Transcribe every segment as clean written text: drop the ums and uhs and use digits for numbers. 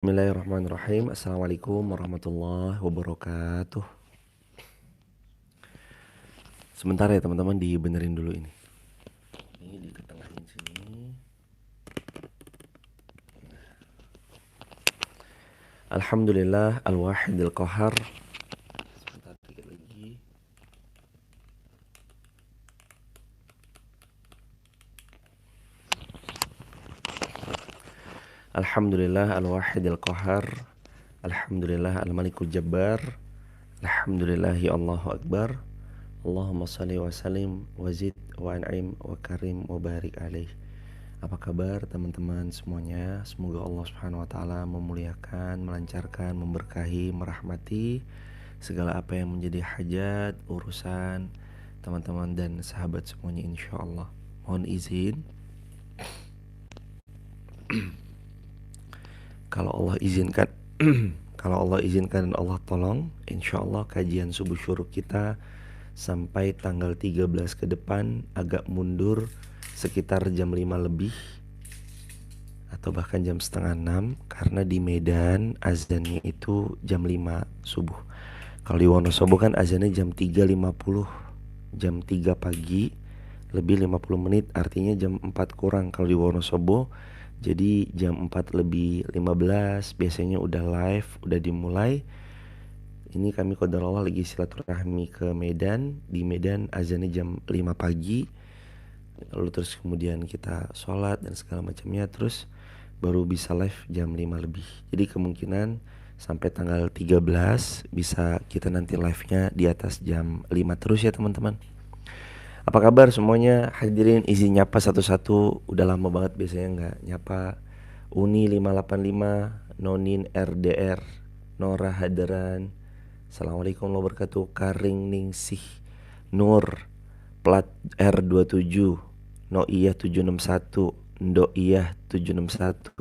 Bismillahirrahmanirrahim. Assalamualaikum warahmatullahi wabarakatuh. Sebentar ya teman-teman, dibenerin dulu ini. Ini diketengahin sini. Alhamdulillah al-wahidil qahar. Sebentar dikit lagi. Alhamdulillah al-wahidil qahar. Alhamdulillah al-malikul jabbar. Alhamdulillahi Allahu akbar. Allahumma salli wa sallim wa zid wa an'im wa karim wa barik alaih. Apa kabar teman-teman semuanya? Semoga Allah Subhanahu wa taala memuliakan, melancarkan, memberkahi, merahmati segala apa yang menjadi hajat, urusan teman-teman dan sahabat semuanya insyaallah. Mohon izin kalau Allah izinkan kalau Allah izinkan dan Allah tolong, insyaallah kajian subuh syuruk kita sampai tanggal 13 ke depan agak mundur sekitar jam 5 lebih atau bahkan jam setengah 6, karena di Medan azannya itu jam 5 subuh. Kalau di Wonosobo kan azannya jam 3.50, jam 3 pagi lebih 50 menit, artinya jam 4 kurang kalau di Wonosobo. Jadi jam 4 lebih 15 biasanya udah live, udah dimulai. Ini kami qadarullah lagi silaturahmi ke Medan. Di Medan azannya jam 5 pagi. Lalu terus kemudian kita sholat dan segala macamnya, terus baru bisa live jam 5 lebih. Jadi kemungkinan sampai tanggal 13 bisa kita nanti live-nya di atas jam 5 terus ya teman-teman. Apa kabar semuanya? Hadirin izin nyapa satu-satu. Udah lama banget biasanya nggak nyapa. Uni 585, Nonin RDR, Nora Hadaran, Assalamualaikum warahmatullahi wabarakatuh. Karing Ningsih, Nur, Plat R27, Noiyah 761, Ndoiyah 761,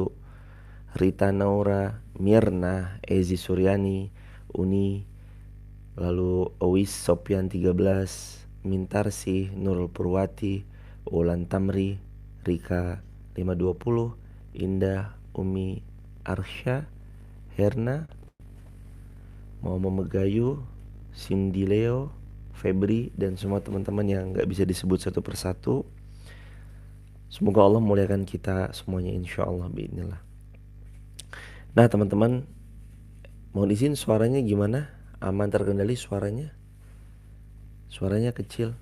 Rita Naura, Mirna, Ezi Suryani, Uni, lalu Owis Sopian 13, Mintarsih, Nurul Purwati, Ulan Tamri, Rika 520, Indah, Umi Arsya, Herna, Mama Megayu, Cindy Leo, Febri, dan semua teman-teman yang gak bisa disebut satu persatu. Semoga Allah memuliakan kita semuanya insyaallah biidznillah. Nah teman-teman, mohon izin suaranya gimana? Aman terkendali suaranya? Suaranya kecil.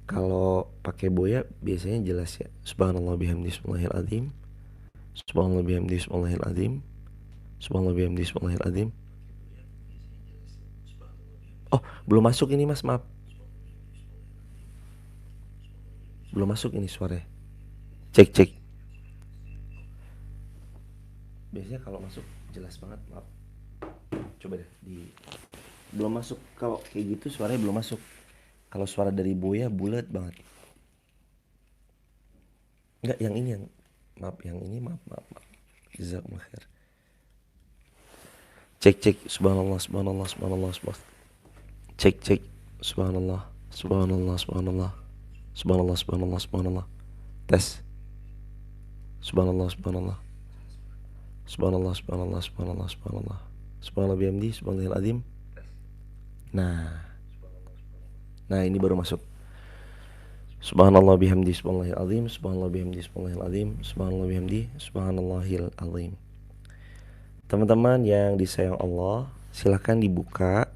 Kalau pakai boya biasanya jelas ya. Subhanallah bihamdihi subhanallahil azim. Subhanallah bihamdihi subhanallahil azim. Subhanallah bihamdihi subhanallahil azim. Oh, belum masuk ini Mas, maaf. Belum masuk ini suaranya. Cek cek. Biasanya kalau masuk jelas banget, maaf. Coba deh belum masuk. Kalau kayak gitu suaranya belum masuk. Kalau suara dari Boya bulat banget. Enggak, yang ini yang maaf, yang ini maaf. Jazakumullah khair. Cek subhanallah subhanallah subhanallah subhanallah. Cek subhanallah subhanallah subhanallah subhanallah subhanallah subhanallah. Tes. Subhanallah subhanallah subhanallah subhanallah subhanallah subhanallah subhanallah bihamdi subhanallahil azim. Nah ini baru masuk. Subhanallah bihamdi subhanallahil azim. Subhanallah bihamdi subhanallahil azim. Subhanallah bihamdi subhanallahil azim. Teman-teman yang disayang Allah, silahkan dibuka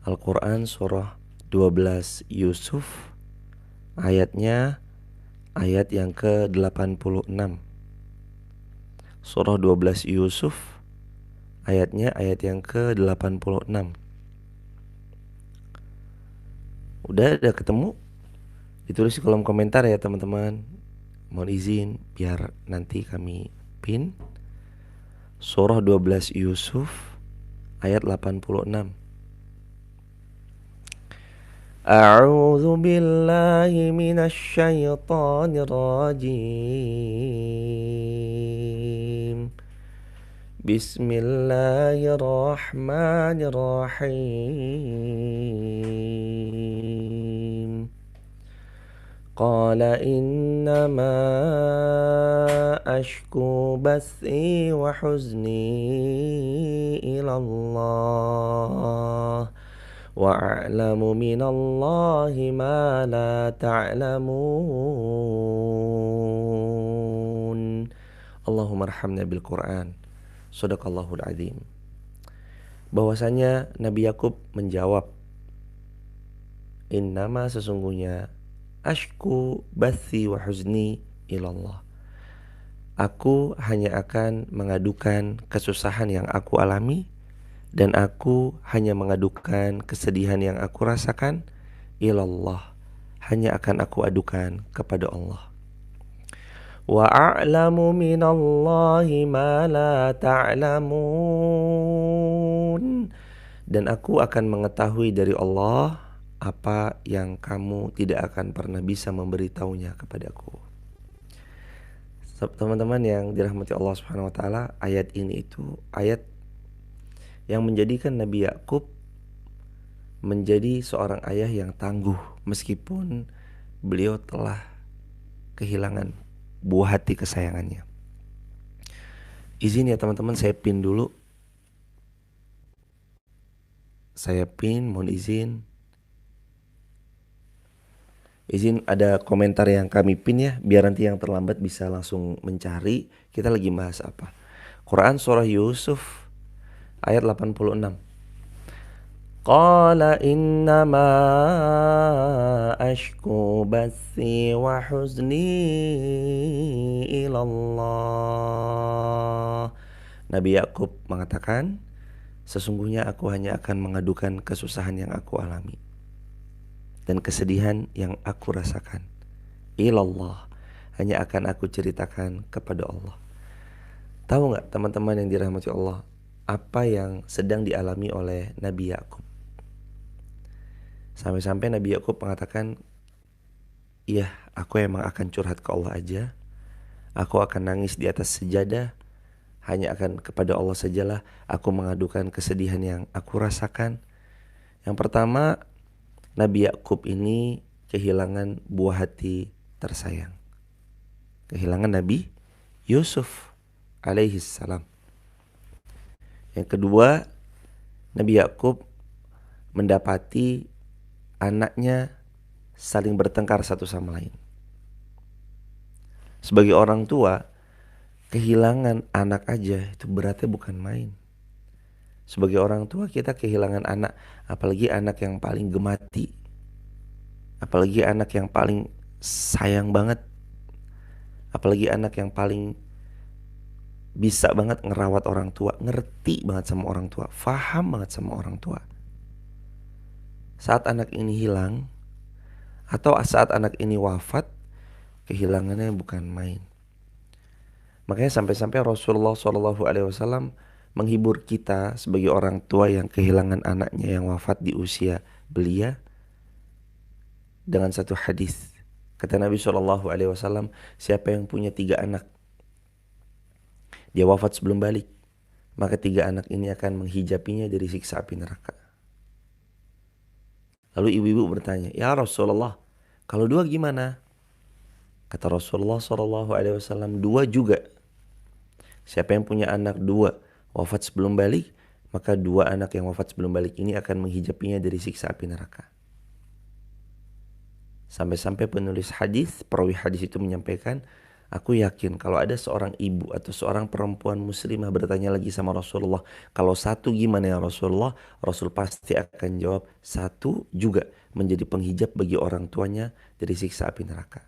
Al-Quran surah 12 Yusuf, ayatnya ayat yang ke-86. Surah 12 Yusuf, ayatnya ayat yang ke-86. Udah ketemu? Ditulis di kolom komentar ya teman-teman. Mohon izin biar nanti kami pin. Surah 12 Yusuf ayat 86. A'udzu billahi minasy syaithanir rajim. Bismillahirrahmanirrahim. Qala innama ashku bathi wa huzni ilallah wa a'lamu minallahi ma la ta'lamun. Allahumma arhamna bil Qur'an. Shadaqallahul azim. Bahwasanya Nabi Yakub menjawab, innama sesungguhnya ashku bathi wa huzni ilallah. Aku hanya akan mengadukan kesusahan yang aku alami dan aku hanya mengadukan kesedihan yang aku rasakan ilallah. Hanya akan aku adukan kepada Allah. Wa a'lamu minallahi ma la ta'lamun. Dan aku akan mengetahui dari Allah apa yang kamu tidak akan pernah bisa memberitahunya kepadaku. Teman-teman yang dirahmati Allah Subhanahu wa taala, ayat ini itu ayat yang menjadikan Nabi Yakub menjadi seorang ayah yang tangguh meskipun beliau telah kehilangan buah hati kesayangannya. Izin ya teman-teman, saya pin dulu. Mohon izin. Izin ada komentar yang kami pin ya, biar nanti yang terlambat bisa langsung mencari. Kita lagi bahas apa? Quran surah Yusuf ayat 86. Qala innama ashku bathi wa huzni ilallah. Nabi Yakub mengatakan, sesungguhnya aku hanya akan mengadukan kesusahan yang aku alami dan kesedihan yang aku rasakan ilallah, hanya akan aku ceritakan kepada Allah. Tahu gak teman-teman yang dirahmati Allah, apa yang sedang dialami oleh Nabi Yakub? Sampai-sampai Nabi Yakub mengatakan, iya, aku emang akan curhat ke Allah aja. Aku akan nangis di atas sejadah. Hanya akan kepada Allah sajalah aku mengadukan kesedihan yang aku rasakan. Yang pertama, Nabi Yakub ini kehilangan buah hati tersayang. Kehilangan Nabi Yusuf alaihi salam. Yang kedua, Nabi Yakub mendapati anaknya saling bertengkar satu sama lain. Sebagai orang tua, kehilangan anak aja itu beratnya bukan main. Sebagai orang tua kita kehilangan anak, apalagi anak yang paling gemati, apalagi anak yang paling sayang banget, apalagi anak yang paling bisa banget ngerawat orang tua, ngerti banget sama orang tua, faham banget sama orang tua. Saat anak ini hilang atau saat anak ini wafat, kehilangannya bukan main. Makanya sampai-sampai Rasulullah SAW menghibur kita sebagai orang tua yang kehilangan anaknya yang wafat di usia belia dengan satu hadis. Kata Nabi SAW, siapa yang punya 3 anak, dia wafat sebelum balik, maka 3 anak ini akan menghijabinya dari siksa api neraka. Lalu ibu-ibu bertanya, ya Rasulullah, kalau 2 gimana? Kata Rasulullah SAW, 2 juga. Siapa yang punya anak 2 wafat sebelum balik, maka 2 anak yang wafat sebelum balik ini akan menghijabinya dari siksa api neraka. Sampai-sampai penulis hadis, perawi hadis itu menyampaikan, aku yakin kalau ada seorang ibu atau seorang perempuan muslimah bertanya lagi sama Rasulullah, kalau 1 gimana ya Rasulullah? Rasul pasti akan jawab, 1 juga menjadi penghijab bagi orang tuanya dari siksa api neraka.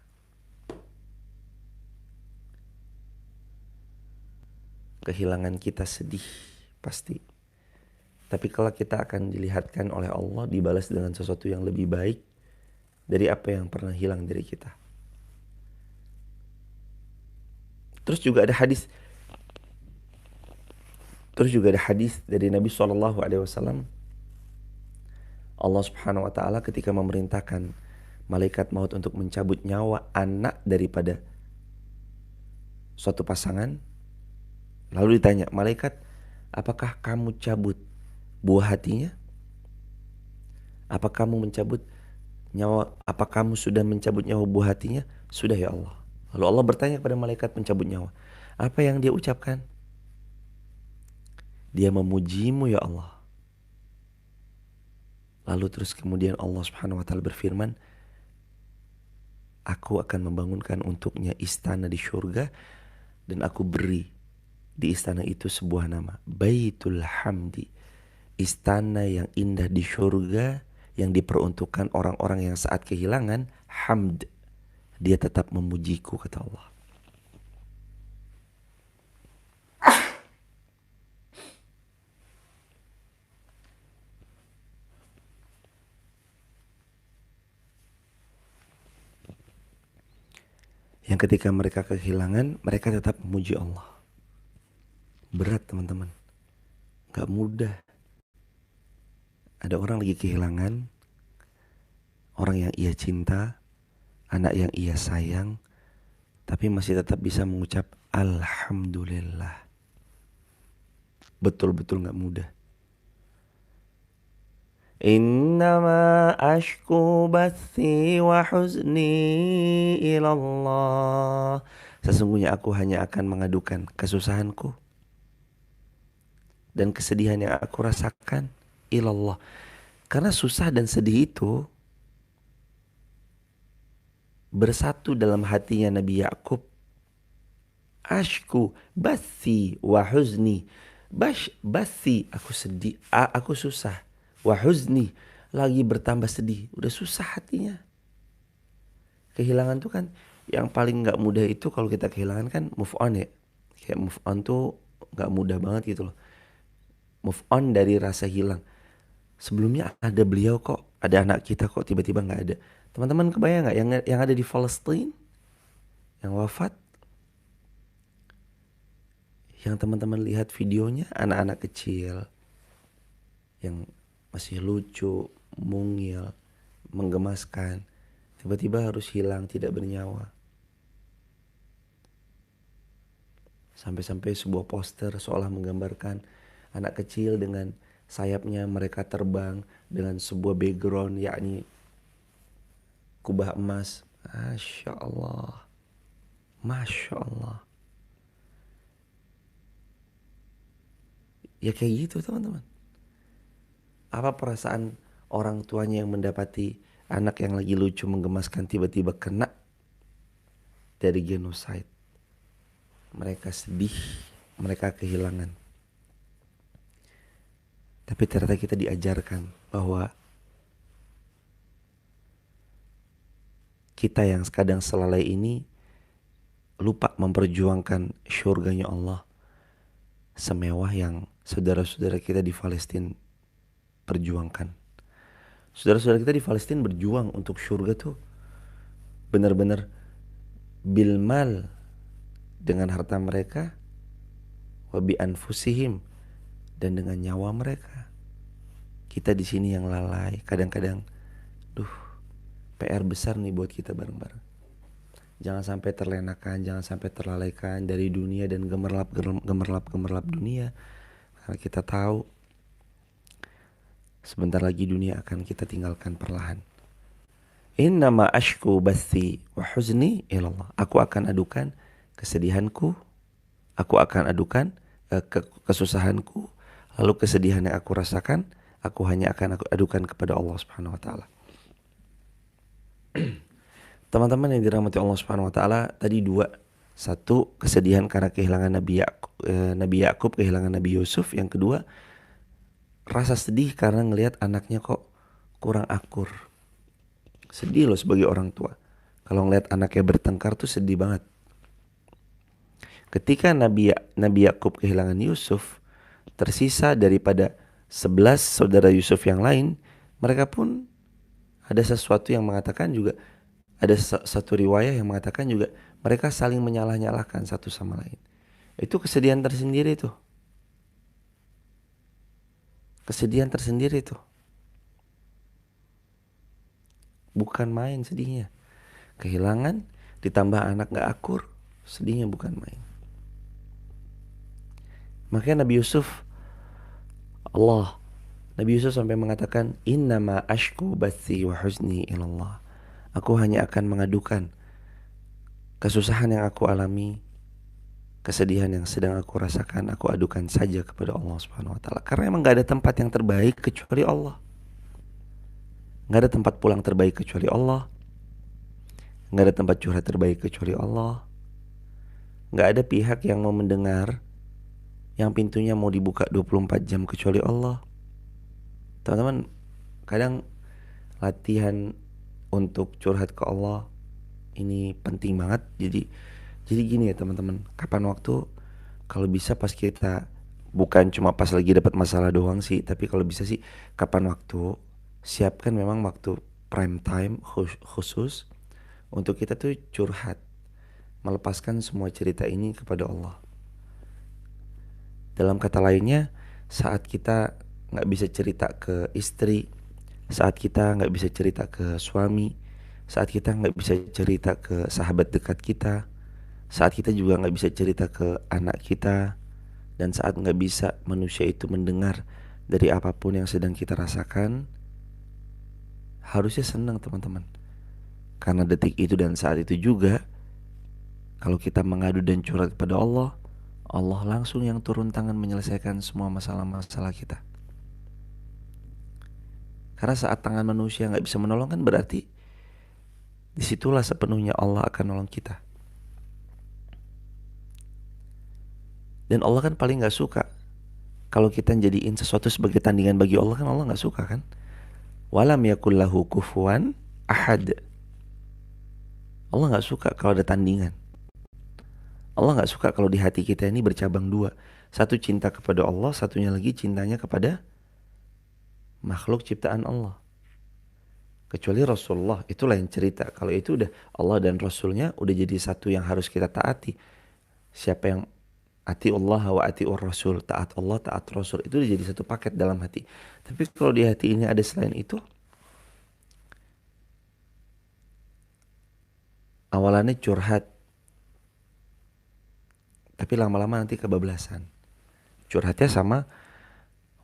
Kehilangan kita sedih pasti, tapi kalau kita akan dilihatkan oleh Allah, dibalas dengan sesuatu yang lebih baik dari apa yang pernah hilang dari kita. Terus juga ada hadis dari Nabi SAW. Allah Subhanahu wa taala ketika memerintahkan malaikat maut untuk mencabut nyawa anak daripada suatu pasangan, lalu ditanya, malaikat, apakah kamu cabut buah hatinya? Apa kamu mencabut Nyawa, apa kamu sudah mencabut nyawa buah hatinya? Sudah ya Allah. Lalu Allah bertanya kepada malaikat pencabut nyawa. Apa yang dia ucapkan? Dia memujimu ya Allah. Lalu terus kemudian Allah Subhanahu wa taala berfirman, aku akan membangunkan untuknya istana di surga dan aku beri di istana itu sebuah nama, Baitul Hamdi. Istana yang indah di surga yang diperuntukkan orang-orang yang saat kehilangan hamd, dia tetap memujiku, kata Allah. Yang ketika mereka kehilangan, mereka tetap memuji Allah. Berat teman-teman, gak mudah. Ada orang lagi kehilangan orang yang ia cinta, anak yang ia sayang, tapi masih tetap bisa mengucap Alhamdulillah. Betul-betul gak mudah. Innama ashku bathi wa huzni ilallah. Sesungguhnya aku hanya akan mengadukan kesusahanku dan kesedihan yang aku rasakan ilallah. Karena susah dan sedih itu bersatu dalam hatinya Nabi Yakub. Ashku bathi wa huzni. Bathi, aku sedih, aku susah. Wahuzni, lagi bertambah sedih. Udah susah hatinya. Kehilangan tuh kan yang paling gak mudah itu kalau kita kehilangan kan move on ya. Kayak move on tuh gak mudah banget gitu loh. Move on dari rasa hilang. Sebelumnya ada beliau kok, ada anak kita kok, tiba-tiba gak ada. Teman-teman kebayang gak yang ada di Palestina, yang wafat? Yang teman-teman lihat videonya, anak-anak kecil yang masih lucu, mungil, menggemaskan, tiba-tiba harus hilang, tidak bernyawa. Sampai-sampai sebuah poster seolah menggambarkan anak kecil dengan sayapnya, mereka terbang dengan sebuah background, yakni kubah emas. Masya Allah, Masya Allah. Ya kayak gitu teman-teman. Apa perasaan orang tuanya yang mendapati anak yang lagi lucu menggemaskan tiba-tiba kena dari genosida? Mereka sedih, mereka kehilangan. Tapi ternyata kita diajarkan bahwa kita yang kadang selalai ini lupa memperjuangkan syurganya Allah semewah yang saudara-saudara kita di Palestina perjuangkan. Saudara-saudara kita di Palestina berjuang untuk syurga tuh benar-benar bilmal, dengan harta mereka, wabi anfusihim, dan dengan nyawa mereka. Kita di sini yang lalai, kadang-kadang PR besar nih buat kita bareng-bareng. Jangan sampai terlenakan, jangan sampai terlalaikan dari dunia dan gemerlap dunia. Karena kita tahu sebentar lagi dunia akan kita tinggalkan perlahan. Innama ashku bathi wa huzni ilallah. Aku akan adukan kesedihanku, aku akan adukan kesusahanku, lalu kesedihan yang aku rasakan, aku hanya akan adukan kepada Allah Subhanahu wa taala. Teman-teman yang dirahmati Allah Subhanahu wa taala, tadi dua. Satu, kesedihan karena kehilangan Nabi Yakub, kehilangan Nabi Yusuf. Yang kedua, rasa sedih karena ngelihat anaknya kok kurang akur. Sedih loh sebagai orang tua. Kalau ngelihat anaknya bertengkar tuh sedih banget. Ketika Nabi Yakub kehilangan Yusuf, tersisa daripada 11 saudara Yusuf yang lain, mereka pun ada sesuatu yang mengatakan juga, ada satu riwayah yang mengatakan juga mereka saling menyalah-nyalahkan satu sama lain. Itu kesedihan tersendiri tuh. Kesedihan tersendiri tuh. Bukan main sedihnya. Kehilangan ditambah anak gak akur, sedihnya bukan main. Makanya Nabi Yusuf, Allah Nabi Yusuf sampai mengatakan, innama ashku bathi wa huzni ilallah. Aku hanya akan mengadukan kesusahan yang aku alami, kesedihan yang sedang aku rasakan, aku adukan saja kepada Allah Subhanahu wa taala. Karena emang gak ada tempat yang terbaik kecuali Allah. Gak ada tempat pulang terbaik kecuali Allah. Gak ada tempat curhat terbaik kecuali Allah. Gak ada pihak yang mau mendengar, yang pintunya mau dibuka 24 jam kecuali Allah. Teman-teman, kadang latihan untuk curhat ke Allah ini penting banget. Jadi gini ya teman-teman, kapan waktu kalau bisa pas kita, bukan cuma pas lagi dapat masalah doang sih, tapi kalau bisa sih kapan waktu siapkan memang waktu prime time khusus untuk kita tuh curhat, melepaskan semua cerita ini kepada Allah. Dalam kata lainnya, saat kita nggak bisa cerita ke istri, saat kita nggak bisa cerita ke suami, saat kita nggak bisa cerita ke sahabat dekat kita, saat kita juga nggak bisa cerita ke anak kita, dan saat nggak bisa manusia itu mendengar dari apapun yang sedang kita rasakan, harusnya senang teman-teman. Karena detik itu dan saat itu juga, kalau kita mengadu dan curhat kepada Allah, Allah langsung yang turun tangan menyelesaikan semua masalah-masalah kita. Karena saat tangan manusia nggak bisa menolong kan berarti disitulah sepenuhnya Allah akan nolong kita. Dan Allah kan paling gak suka kalau kita jadiin sesuatu sebagai tandingan bagi Allah, kan Allah gak suka kan. Walam yakul lahu kufuwan ahad. Allah gak suka kalau ada tandingan. Allah gak suka kalau di hati kita ini bercabang dua. Satu cinta kepada Allah, satunya lagi cintanya kepada makhluk ciptaan Allah. Kecuali Rasulullah, itu lain cerita. Kalau itu udah Allah dan Rasulnya udah jadi satu yang harus kita taati. Siapa yang ati Allah wa ati Rasul, taat Allah, taat Rasul, itu udah jadi satu paket dalam hati. Tapi kalau di hati ini ada selain itu, awalannya curhat, tapi lama-lama nanti kebablasan. Curhatnya sama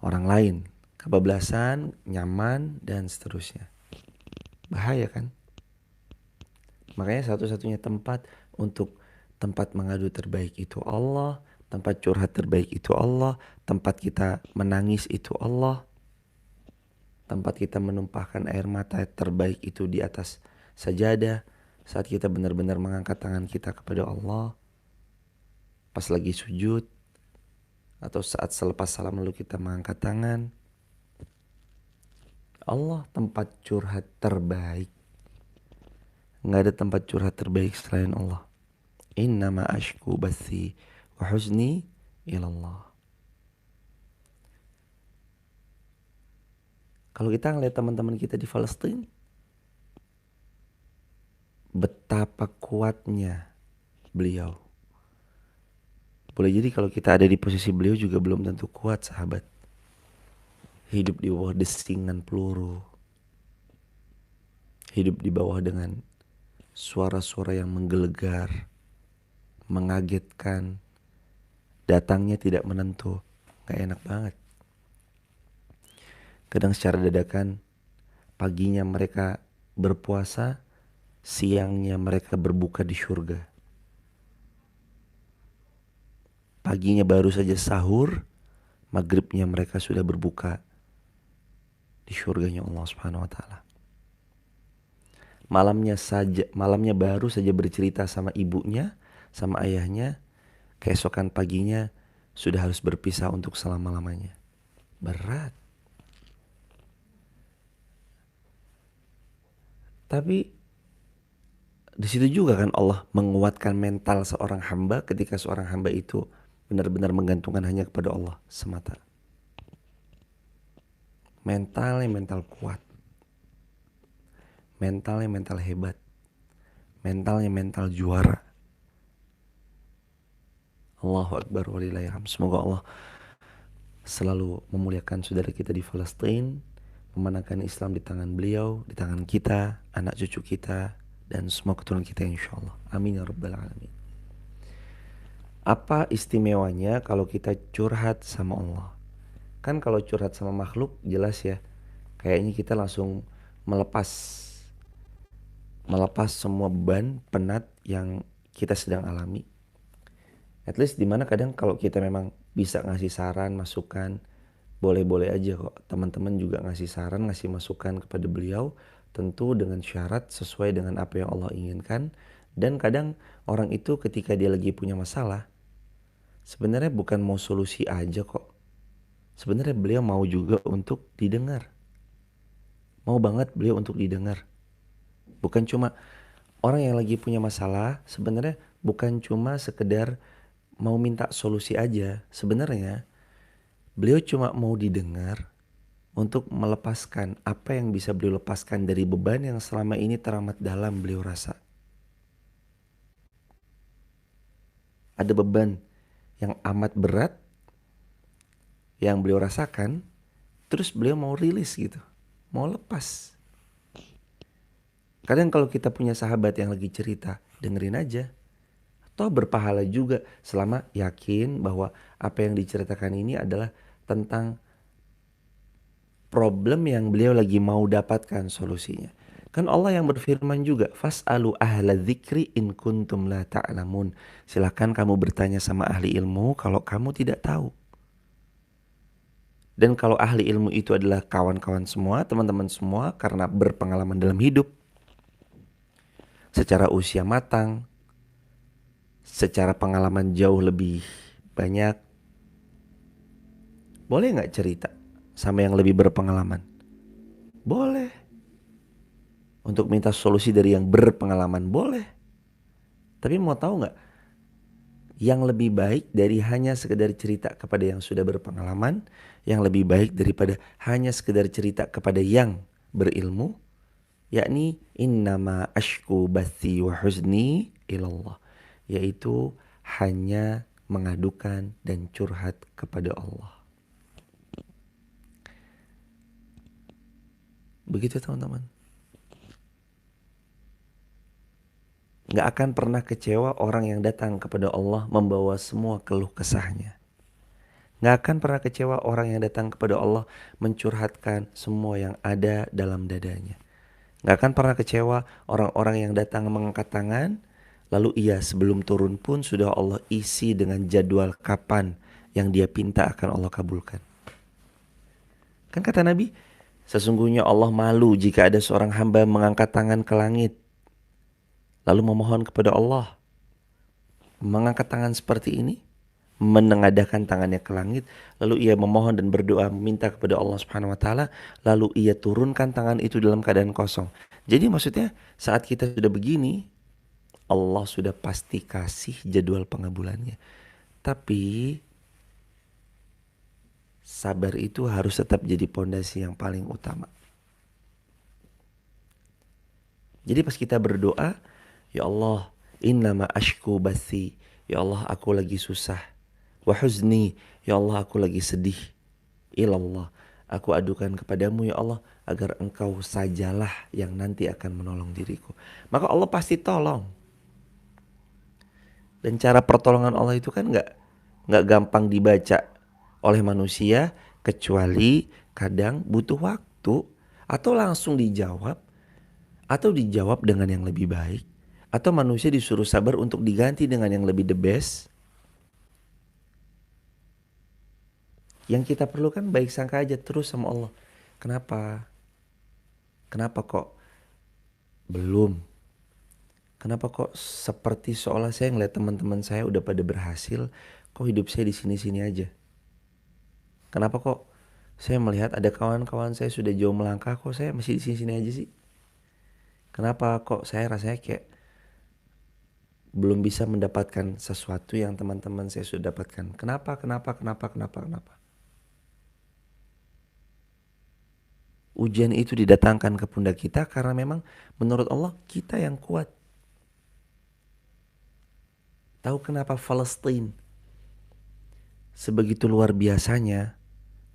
orang lain, kebablasan, nyaman, dan seterusnya. Bahaya kan? Makanya satu-satunya tempat untuk tempat mengadu terbaik itu Allah, tempat curhat terbaik itu Allah, tempat kita menangis itu Allah, tempat kita menumpahkan air mata terbaik itu di atas sajadah, saat kita benar-benar mengangkat tangan kita kepada Allah, pas lagi sujud, atau saat selepas salam lalu kita mengangkat tangan. Allah tempat curhat terbaik. Gak ada tempat curhat terbaik selain Allah. Innama ashku bathi wa huzni ilallah. Kalau kita ngeliat teman-teman kita di Palestina, betapa kuatnya beliau. Boleh jadi kalau kita ada di posisi beliau juga belum tentu kuat, sahabat. Hidup di bawah desingan peluru, hidup di bawah dengan suara-suara yang menggelegar, mengagetkan, datangnya tidak menentu, gak enak banget. Kadang secara dadakan, paginya mereka berpuasa, siangnya mereka berbuka di surga. Paginya baru saja sahur, maghribnya mereka sudah berbuka di surganya Allah Subhanahu wa taala. Malamnya baru saja bercerita sama ibunya, sama ayahnya, keesokan paginya sudah harus berpisah untuk selama-lamanya. Berat. Tapi di situ juga kan Allah menguatkan mental seorang hamba ketika seorang hamba itu benar-benar menggantungkan hanya kepada Allah semata. Mentalnya mental kuat. Mentalnya mental hebat. Mentalnya mental juara. Allahu Akbar walillahilhamd. Semoga Allah selalu memuliakan saudara kita di Palestina, memenangkan Islam di tangan beliau, di tangan kita, anak cucu kita, dan semua keturunan kita insyaAllah. Amin ya rabbal alamin. Apa istimewanya kalau kita curhat sama Allah? Kan kalau curhat sama makhluk jelas ya, kayaknya kita langsung melepas melepas semua beban penat yang kita sedang alami. At least dimana kadang kalau kita memang bisa ngasih saran, masukan, boleh-boleh aja kok. Teman-teman juga ngasih saran, ngasih masukan kepada beliau, tentu dengan syarat sesuai dengan apa yang Allah inginkan. Dan kadang orang itu ketika dia lagi punya masalah, sebenarnya bukan mau solusi aja kok. Sebenarnya beliau mau juga untuk didengar. Mau banget beliau untuk didengar. Bukan cuma orang yang lagi punya masalah, sebenarnya bukan cuma sekedar mau minta solusi aja. Sebenarnya beliau cuma mau didengar untuk melepaskan apa yang bisa beliau lepaskan dari beban yang selama ini teramat dalam beliau rasa. Ada beban yang amat berat yang beliau rasakan, terus beliau mau rilis gitu, mau lepas. Kadang kalau kita punya sahabat yang lagi cerita, dengerin aja. Toh berpahala juga selama yakin bahwa apa yang diceritakan ini adalah tentang problem yang beliau lagi mau dapatkan solusinya. Kan Allah yang berfirman juga, fas'alu ahla dzikri in kuntum la ta'lamun. Silakan kamu bertanya sama ahli ilmu kalau kamu tidak tahu. Dan kalau ahli ilmu itu adalah kawan-kawan semua, teman-teman semua karena berpengalaman dalam hidup, secara usia matang, secara pengalaman jauh lebih banyak, boleh nggak cerita sama yang lebih berpengalaman? Boleh. Untuk minta solusi dari yang berpengalaman boleh. Tapi mau tahu nggak? Yang lebih baik dari hanya sekedar cerita kepada yang sudah berpengalaman, yang lebih baik daripada hanya sekedar cerita kepada yang berilmu, yakni innama ashku bathi wa huzni ilallah, yaitu hanya mengadukan dan curhat kepada Allah. Begitu teman-teman. Gak akan pernah kecewa orang yang datang kepada Allah membawa semua keluh kesahnya. Gak akan pernah kecewa orang yang datang kepada Allah mencurhatkan semua yang ada dalam dadanya. Gak akan pernah kecewa orang-orang yang datang mengangkat tangan, lalu ia sebelum turun pun sudah Allah isi dengan jadwal kapan yang dia pinta akan Allah kabulkan. Kan kata Nabi, sesungguhnya Allah malu jika ada seorang hamba mengangkat tangan ke langit lalu memohon kepada Allah. Mengangkat tangan seperti ini, menengadahkan tangannya ke langit, lalu ia memohon dan berdoa meminta kepada Allah Subhanahu wa taala, lalu ia turunkan tangan itu dalam keadaan kosong. Jadi maksudnya saat kita sudah begini, Allah sudah pasti kasih jadwal pengabulannya. Tapi sabar itu harus tetap jadi pondasi yang paling utama. Jadi pas kita berdoa, ya Allah, innama ashku bathi, ya Allah aku lagi susah. Wa huzni, ya Allah aku lagi sedih. Ilallah, aku adukan kepadamu ya Allah agar engkau sajalah yang nanti akan menolong diriku. Maka Allah pasti tolong. Dan cara pertolongan Allah itu kan nggak gampang dibaca oleh manusia, kecuali kadang butuh waktu atau langsung dijawab, atau dijawab dengan yang lebih baik, atau manusia disuruh sabar untuk diganti dengan yang lebih the best. Yang kita perlukan baik sangka aja terus sama Allah. Kenapa? Kenapa kok belum? Kenapa kok seperti seolah saya ngeliat teman-teman saya udah pada berhasil, kok hidup saya di sini-sini aja? Kenapa kok saya melihat ada kawan-kawan saya sudah jauh melangkah, kok saya masih di sini-sini aja sih? Kenapa kok saya rasanya kayak belum bisa mendapatkan sesuatu yang teman-teman saya sudah dapatkan? Kenapa? Ujian itu didatangkan ke pundak kita karena memang menurut Allah kita yang kuat. Tahu kenapa Palestina sebegitu luar biasanya?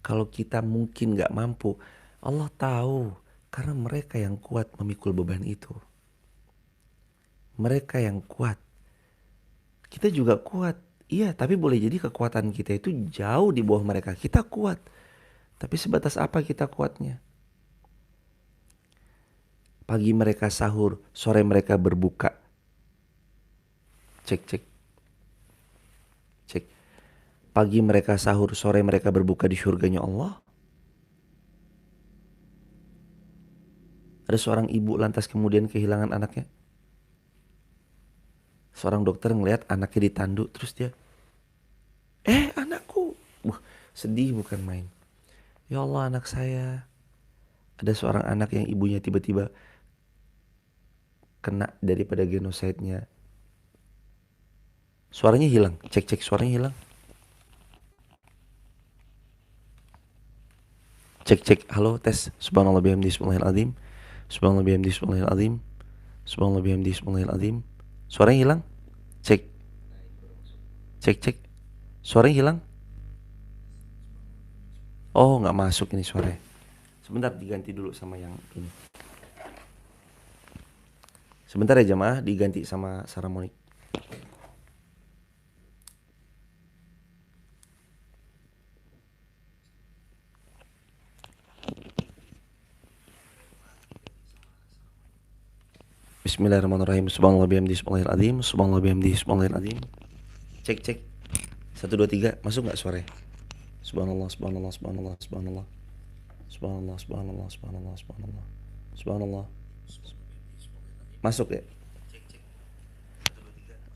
Kalau kita mungkin gak mampu, Allah tahu karena mereka yang kuat memikul beban itu. Mereka yang kuat. Kita juga kuat. Iya, tapi boleh jadi kekuatan kita itu jauh di bawah mereka. Kita kuat. Tapi sebatas apa kita kuatnya? Pagi mereka sahur, sore mereka berbuka. Cek, cek, cek. Pagi mereka sahur, sore mereka berbuka di surganya Allah. Ada seorang ibu lantas kemudian kehilangan anaknya. Seorang dokter ngelihat anaknya ditandu, terus dia, anakku. Wah, sedih bukan main. Ya Allah, anak saya. Ada seorang anak yang ibunya tiba-tiba kena daripada genosidenya. Suaranya hilang. Cek, cek, suaranya hilang. Cek, cek, halo, tes. Subhanallah bihamdi, subhanallahil azim. Subhanallah bihamdi, subhanallahil azim. Subhanallah bihamdi, subhanallahil azim. Suaranya hilang. Cek, cek, cek. Suaranya hilang. Oh, nggak masuk ini suaranya. Sebentar, diganti dulu sama yang ini. Sebentar ya jamaah, diganti sama Saramonic. Bismillahirrahmanirrahim. Subhanallah bihamdi, subhanallahil azim. Subhanallah bihamdi, subhanallahil azim. Cek, cek. 1, 2, 3. Masuk nggak suaranya? Subhanallah, subhanallah, subhanallah, subhanallah. Subhanallah, subhanallah, subhanallah, subhanallah. Subhanallah. Masuk ya?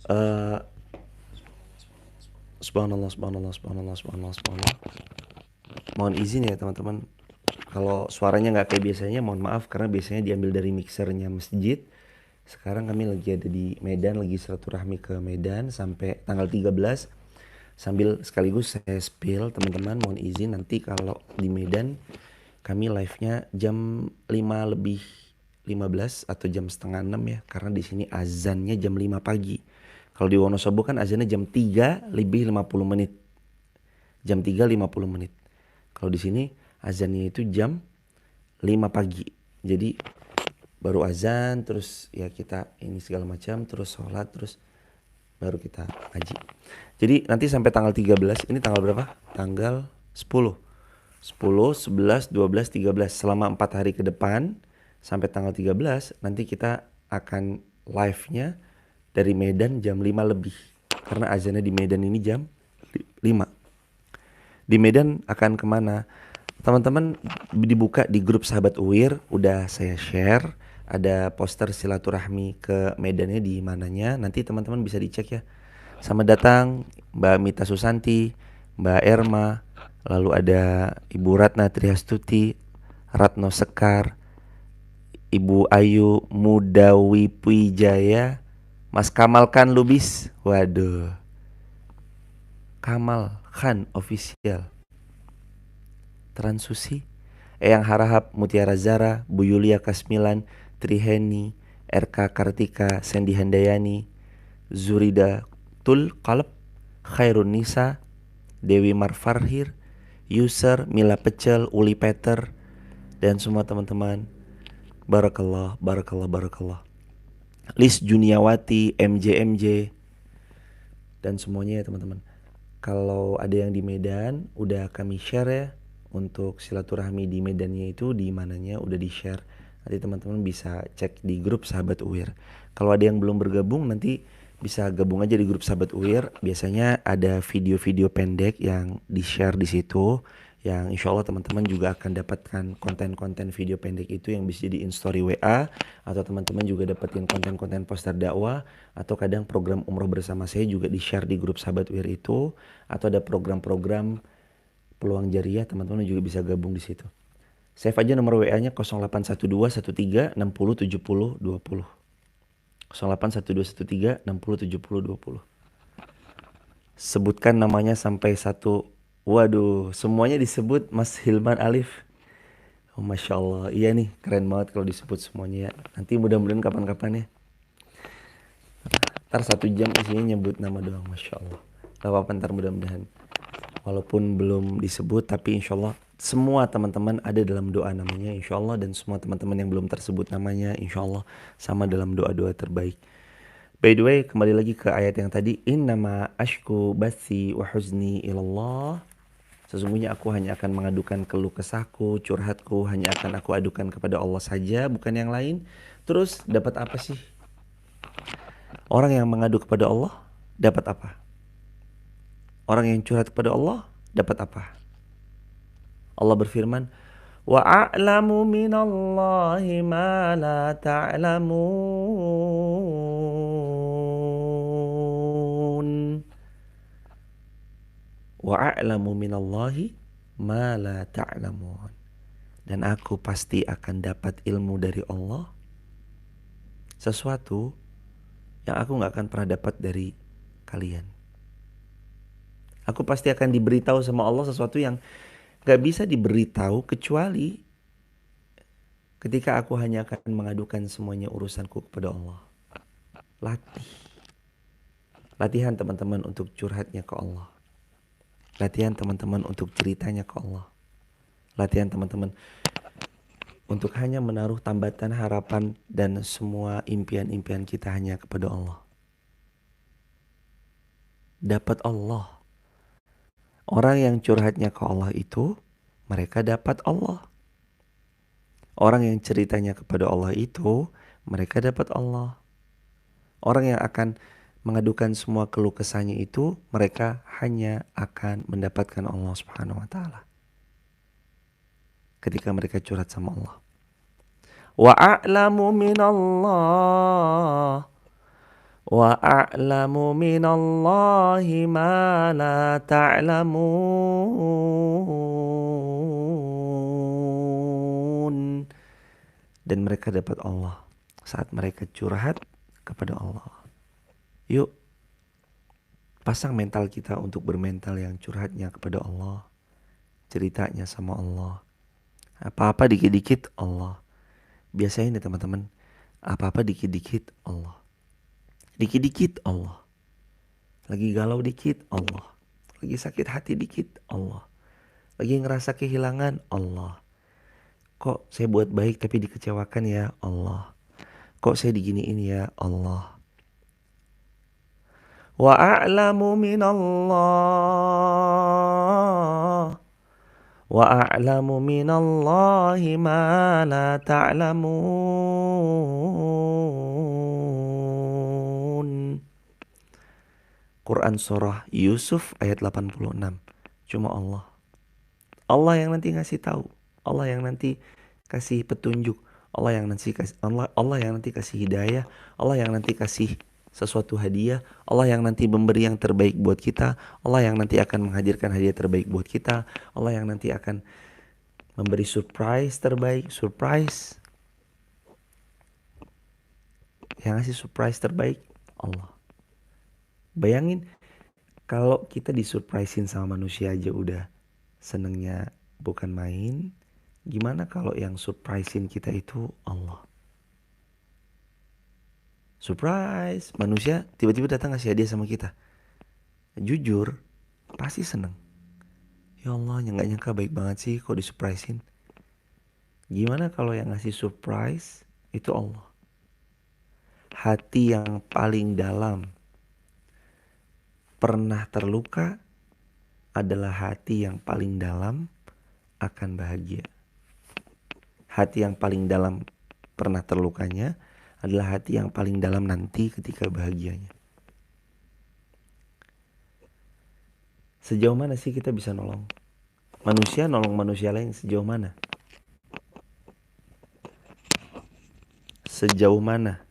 Eh, subhanallah, subhanallah, subhanallah, subhanallah, subhanallah. Mohon izin ya teman-teman. Kalau suaranya nggak kayak biasanya, mohon maaf karena biasanya diambil dari mixernya masjid. Sekarang kami lagi ada di Medan, lagi silaturahmi ke Medan sampai tanggal 13. Sambil sekaligus saya spill teman-teman, mohon izin nanti kalau di Medan kami live-nya jam 5 lebih 15 atau jam setengah 6 ya. Karena di sini azannya jam 5 pagi. Kalau di Wonosobo kan azannya jam 3 lebih 50 menit. Jam 3 50 menit. Kalau di sini azannya itu jam 5 pagi. Jadi baru azan, terus ya kita ini segala macam, terus sholat, terus baru kita ngaji. Jadi nanti sampai tanggal 13, ini tanggal berapa? Tanggal 10. 10, 11, 12, 13. Selama 4 hari ke depan sampai tanggal 13 nanti kita akan live-nya dari Medan jam 5 lebih. Karena azannya di Medan ini jam 5. Di Medan akan kemana? Teman-teman dibuka di grup Sahabat Uwir, udah saya share. Ada poster silaturahmi ke Medannya di mananya. Nanti teman-teman bisa dicek ya. Selamat datang Mbak Mita Susanti, Mbak Erma, lalu ada Ibu Ratna Triastuti, Ratno Sekar, Ibu Ayu Mudawi Puijaya, Mas Kamal Khan Lubis. Waduh, Kamal Khan official. Transusi, Eyang Harahap, Mutiara Zara, Bu Yulia Kasmilan, Triheni, RK Kartika, Sandy Handayani, Zurida Tul Qalb, Khairun Nisa, Dewi Marfarhir, User, Mila Pecel, Uli Peter, dan semua teman-teman. Barakallah, barakallah, barakallah. Lis Juniawati, MJ, dan semuanya ya teman-teman. Kalau ada yang di Medan, udah kami share ya. Untuk silaturahmi di Medannya itu di mananya udah di share. Nanti teman-teman bisa cek di grup Sahabat Uwir. Kalau ada yang belum bergabung nanti bisa gabung aja di grup Sahabat Uwir. Biasanya ada video-video pendek yang di share di situ. Yang insya Allah teman-teman juga akan dapatkan konten-konten video pendek itu yang bisa jadi story WA. Atau teman-teman juga dapetin konten-konten poster dakwah. Atau kadang program umroh bersama saya juga di share di grup Sahabat Uwir itu. Atau ada program-program peluang jariah, teman-teman juga bisa gabung di situ. Save aja nomor WA-nya 0812 13 60 70 20. 0812 13 60 70 20. Sebutkan namanya sampai 1. Waduh, semuanya disebut Mas Hilman Alif. Oh, Masya Allah, iya nih, keren banget kalau disebut semuanya ya. Nanti mudah-mudahan kapan-kapan ya. Ntar 1 jam isinya nyebut nama doang, Masya Allah. Gak apa-apa, ntar mudah-mudahan. Walaupun belum disebut, tapi insya Allah semua teman-teman ada dalam doa namanya insya Allah. Dan semua teman-teman yang belum tersebut namanya insya Allah sama dalam doa-doa terbaik. By the way, kembali lagi ke ayat yang tadi. Innama ashku bathi wa huzni ilallah. Sesungguhnya aku hanya akan mengadukan keluh kesahku, curhatku hanya akan aku adukan kepada Allah saja, bukan yang lain. Terus dapat apa sih? Orang yang mengadu kepada Allah dapat apa? Orang yang curhat kepada Allah dapat apa? Allah berfirman, wa a'lamu minallahi ma la ta'lamun. Wa a'lamu minallahi ma la ta'lamun. Dan aku pasti akan dapat ilmu dari Allah, sesuatu yang aku gak akan pernah dapat dari kalian. Aku pasti akan diberitahu sama Allah sesuatu yang gak bisa diberitahu kecuali ketika aku hanya akan mengadukan semuanya urusanku kepada Allah. Latihan teman-teman untuk curhatnya ke Allah. Latihan teman-teman untuk ceritanya ke Allah. Latihan teman-teman untuk hanya menaruh tambatan harapan dan semua impian-impian kita hanya kepada Allah. Dapat Allah. Orang yang curhatnya ke Allah itu, mereka dapat Allah. Orang yang ceritanya kepada Allah itu, mereka dapat Allah. Orang yang akan mengadukan semua keluh kesahnya itu, mereka hanya akan mendapatkan Allah Subhanahu wa taala. Ketika mereka curhat sama Allah. Wa a'lamu minallah wa a'lamu minallahi ma la ta'lamun. Dan mereka dapat Allah saat mereka curhat kepada Allah. Yuk, pasang mental kita untuk bermental yang curhatnya kepada Allah, ceritanya sama Allah. Apa-apa dikit-dikit Allah. Biasain deh teman-teman, apa-apa dikit-dikit Allah. Dikit-dikit Allah. Lagi galau dikit Allah. Lagi sakit hati dikit Allah. Lagi ngerasa kehilangan Allah. Kok saya buat baik tapi dikecewakan ya Allah. Kok saya diginiin ya Allah. Wa a'lamu minallah wa a'lamu minallahi ma la ta'lamun. Quran surah Yusuf ayat 86. Cuma Allah. Allah yang nanti ngasih tahu. Allah yang nanti kasih petunjuk. Allah yang nanti kasih hidayah. Allah yang nanti kasih sesuatu hadiah. Allah yang nanti memberi yang terbaik buat kita. Allah yang nanti akan menghadirkan hadiah terbaik buat kita. Allah yang nanti akan memberi surprise terbaik. Surprise. Yang ngasih surprise terbaik Allah. Bayangin kalau kita disurprisein sama manusia aja udah senengnya bukan main. Gimana kalau yang surprisein kita itu Allah? Surprise, manusia tiba-tiba datang ngasih hadiah sama kita. Jujur, pasti seneng. Ya Allah, yang gak nyangka baik banget sih kok disurprisein. Gimana kalau yang ngasih surprise itu Allah? Hati yang paling dalam pernah terluka adalah hati yang paling dalam akan bahagia. Hati yang paling dalam pernah terlukanya adalah hati yang paling dalam nanti ketika bahagianya. Sejauh mana sih kita bisa nolong manusia lain sejauh mana? Sejauh mana?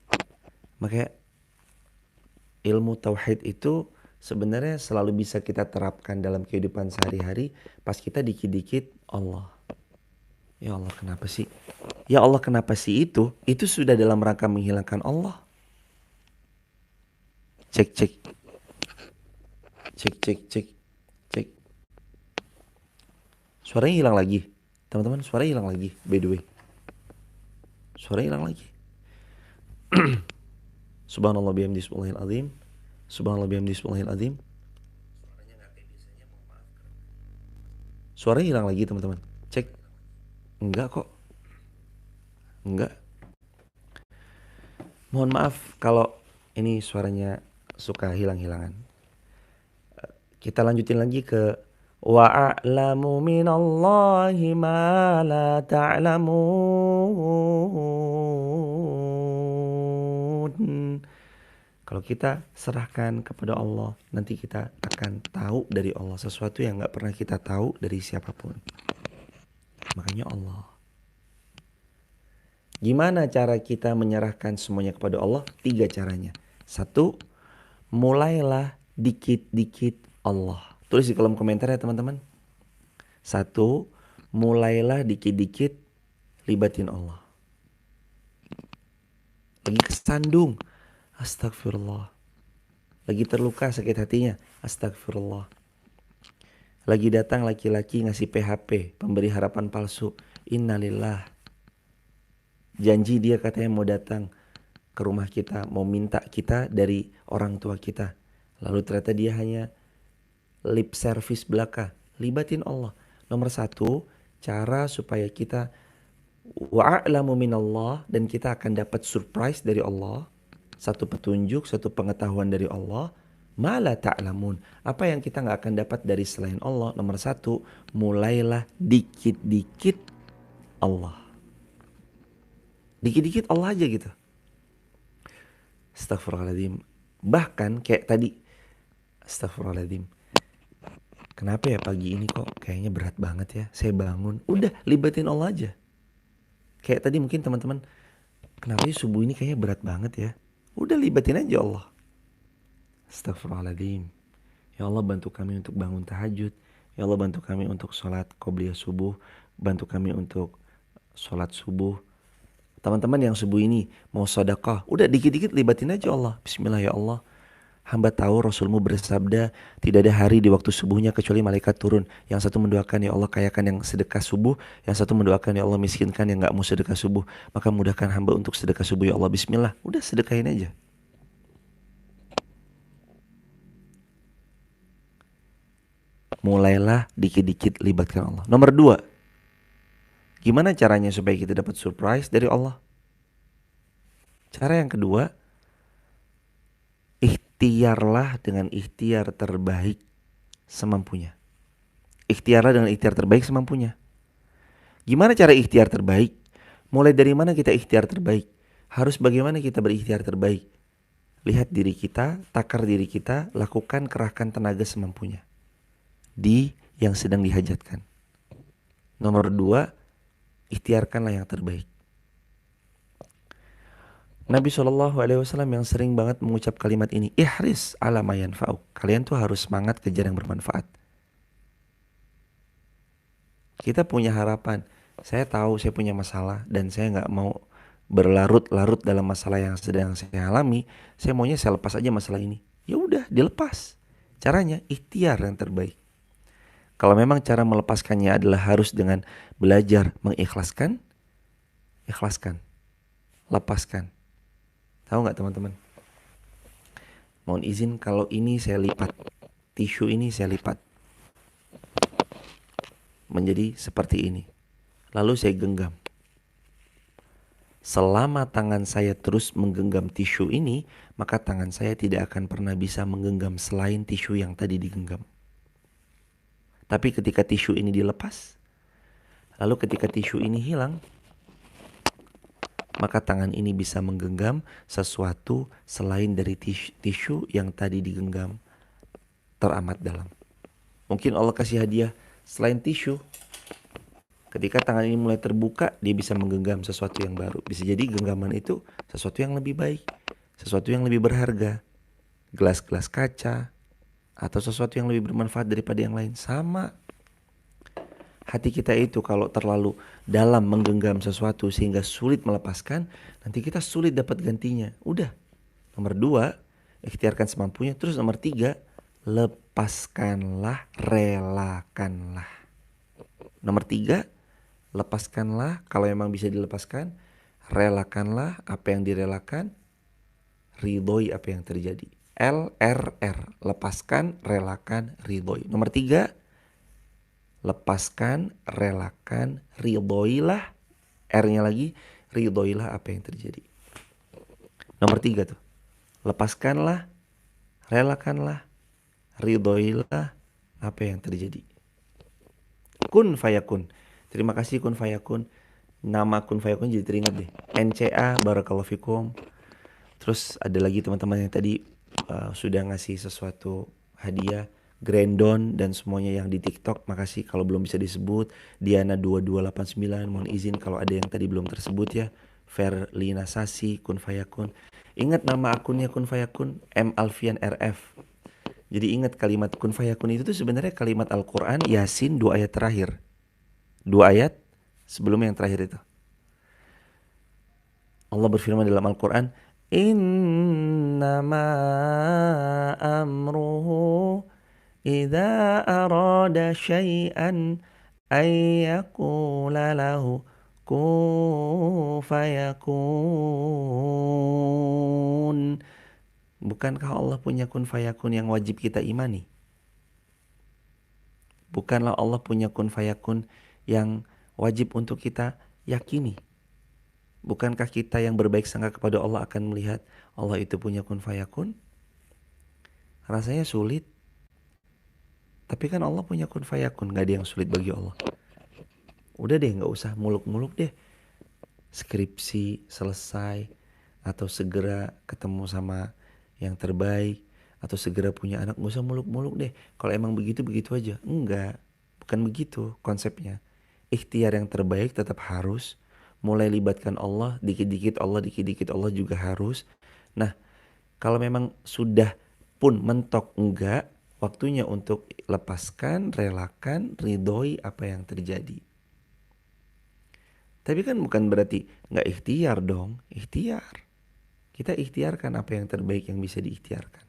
Makanya ilmu tauhid itu sebenarnya selalu bisa kita terapkan dalam kehidupan sehari-hari pas kita dikit-dikit Allah. Ya Allah kenapa sih? Ya Allah kenapa sih itu? Itu sudah dalam rangka menghilangkan Allah. Cek. Suaranya hilang lagi. Teman-teman, suaranya hilang lagi. By the way. Suaranya hilang lagi. Subhanallah bihamdihi subhanallahil azim. Subhanallah bihamdihi subhanallahil azim. Suaranya hilang lagi teman-teman. Cek. Enggak kok. Enggak. Mohon maaf kalau ini suaranya suka hilang-hilangan. Kita lanjutin lagi ke Wa a'lamu minallahi ma la ta'lamun. Kalau kita serahkan kepada Allah, nanti kita akan tahu dari Allah sesuatu yang gak pernah kita tahu dari siapapun. Makanya Allah. Gimana cara kita menyerahkan semuanya kepada Allah? 3 caranya. 1, mulailah dikit-dikit Allah. Tulis di kolom komentar ya teman-teman. 1, mulailah dikit-dikit libatin Allah. Lagi kesandung, astagfirullah. Lagi terluka sakit hatinya, astagfirullah. Lagi datang laki-laki ngasih PHP, pemberi harapan palsu, innalillah. Janji dia katanya mau datang ke rumah kita, mau minta kita dari orang tua kita. Lalu ternyata dia hanya lip service belaka. Libatin Allah. Nomor 1, cara supaya kita wa'alamu minallah, dan kita akan dapat surprise dari Allah. Satu petunjuk, satu pengetahuan dari Allah. Ma la ta'lamun, apa yang kita gak akan dapat dari selain Allah. Nomor 1, mulailah dikit-dikit Allah. Dikit-dikit Allah aja gitu. Astagfirullahaladzim. Bahkan kayak tadi, astagfirullahaladzim, kenapa ya pagi ini kok kayaknya berat banget ya, saya bangun. Udah libatin Allah aja. Kayak tadi mungkin teman-teman, kenapa ya subuh ini kayaknya berat banget ya. Udah libatin aja Allah. Astagfirullahaladzim. Ya Allah, bantu kami untuk bangun tahajud. Ya Allah, bantu kami untuk sholat qobliyah subuh. Bantu kami untuk sholat subuh. Teman-teman yang subuh ini mau sedekah, udah dikit-dikit libatin aja Allah. Bismillah ya Allah, hamba tahu Rasulmu bersabda, tidak ada hari di waktu subuhnya kecuali malaikat turun. Yang satu mendoakan, ya Allah kayakan yang sedekah subuh. Yang satu mendoakan, ya Allah miskinkan yang gak mau sedekah subuh. Maka mudahkan hamba untuk sedekah subuh ya Allah. Bismillah, udah sedekahin aja. Mulailah dikit-dikit libatkan Allah. Nomor 2, gimana caranya supaya kita dapat surprise dari Allah? Cara yang kedua, ikhtiarlah dengan ikhtiar terbaik semampunya. Ikhtiarlah dengan ikhtiar terbaik semampunya. Gimana cara ikhtiar terbaik? Mulai dari mana kita ikhtiar terbaik? Harus bagaimana kita berikhtiar terbaik? Lihat diri kita, takar diri kita, lakukan, kerahkan tenaga semampunya di yang sedang dihajatkan. Nomor 2, ikhtiarkanlah yang terbaik. Nabi SAW yang sering banget mengucap kalimat ini, ihris ala ma yanfa'uk. Kalian tuh harus semangat kejar yang bermanfaat. Kita punya harapan. Saya tahu saya punya masalah dan saya gak mau berlarut-larut dalam masalah yang sedang saya alami. Saya maunya saya lepas aja masalah ini. Ya udah, dilepas. Caranya ikhtiar yang terbaik. Kalau memang cara melepaskannya adalah harus dengan belajar mengikhlaskan, ikhlaskan, lepaskan. Tahu gak teman-teman? Mohon izin kalau ini saya lipat, tisu ini saya lipat menjadi seperti ini. Lalu saya genggam. Selama tangan saya terus menggenggam tisu ini, maka tangan saya tidak akan pernah bisa menggenggam selain tisu yang tadi digenggam. Tapi ketika tisu ini dilepas, lalu ketika tisu ini hilang, maka tangan ini bisa menggenggam sesuatu selain dari tisu yang tadi digenggam teramat dalam. Mungkin Allah kasih hadiah selain tisu. Ketika tangan ini mulai terbuka, dia bisa menggenggam sesuatu yang baru. Bisa jadi genggaman itu sesuatu yang lebih baik, sesuatu yang lebih berharga. Gelas-gelas kaca, atau sesuatu yang lebih bermanfaat daripada yang lain. Sama. Hati kita itu kalau terlalu dalam menggenggam sesuatu sehingga sulit melepaskan, nanti kita sulit dapat gantinya. Udah. Nomor 2, ikhtiarkan semampunya. Terus nomor 3, lepaskanlah, relakanlah. Nomor 3, lepaskanlah kalau memang bisa dilepaskan. Relakanlah apa yang direlakan. Ridhoi apa yang terjadi. LRR, lepaskan, relakan, ridhoi. Nomor 3, lepaskan, relakan, ridhoilah. R-nya lagi, ridhoilah apa yang terjadi. Nomor 3 tuh, lepaskanlah, relakanlah, ridhoilah apa yang terjadi. Kun fayakun. Terima kasih kun fayakun. Nama kun fayakun jadi teringat deh. NCA barakallahu fikum. Terus ada lagi teman-teman yang tadi sudah ngasih sesuatu hadiah, Grandon dan semuanya yang di TikTok. Makasih kalau belum bisa disebut. Diana 2289 mohon izin kalau ada yang tadi belum tersebut ya. Verlina Sasi kun fayakun. Ingat nama akunnya kun fayakun M Alfian RF. Jadi ingat kalimat kun fayakun itu tuh sebenarnya kalimat Al-Quran Yasin 2 ayat terakhir. 2 ayat sebelum yang terakhir itu. Allah berfirman dalam Al-Quran, Innama amruhu idza arada syai'an ayyakula lahu kun fayakun. Bukankah Allah punya kun fayakun yang wajib kita imani? Bukanlah Allah punya kun fayakun yang wajib untuk kita yakini? Bukankah kita yang berbaik sangka kepada Allah akan melihat Allah itu punya kun fayakun? Rasanya sulit. Tapi kan Allah punya kun fayakun, gak ada yang sulit bagi Allah. Udah deh, gak usah muluk-muluk deh. Skripsi selesai, atau segera ketemu sama yang terbaik, atau segera punya anak, gak usah muluk-muluk deh. Kalau emang begitu aja. Enggak, bukan begitu konsepnya. Ikhtiar yang terbaik tetap harus. Mulai libatkan Allah, dikit-dikit Allah juga harus. Nah, kalau memang sudah pun mentok enggak, waktunya untuk lepaskan, relakan, ridhoi apa yang terjadi. Tapi kan bukan berarti enggak ikhtiar dong, ikhtiar. Kita ikhtiarkan apa yang terbaik yang bisa diikhtiarkan.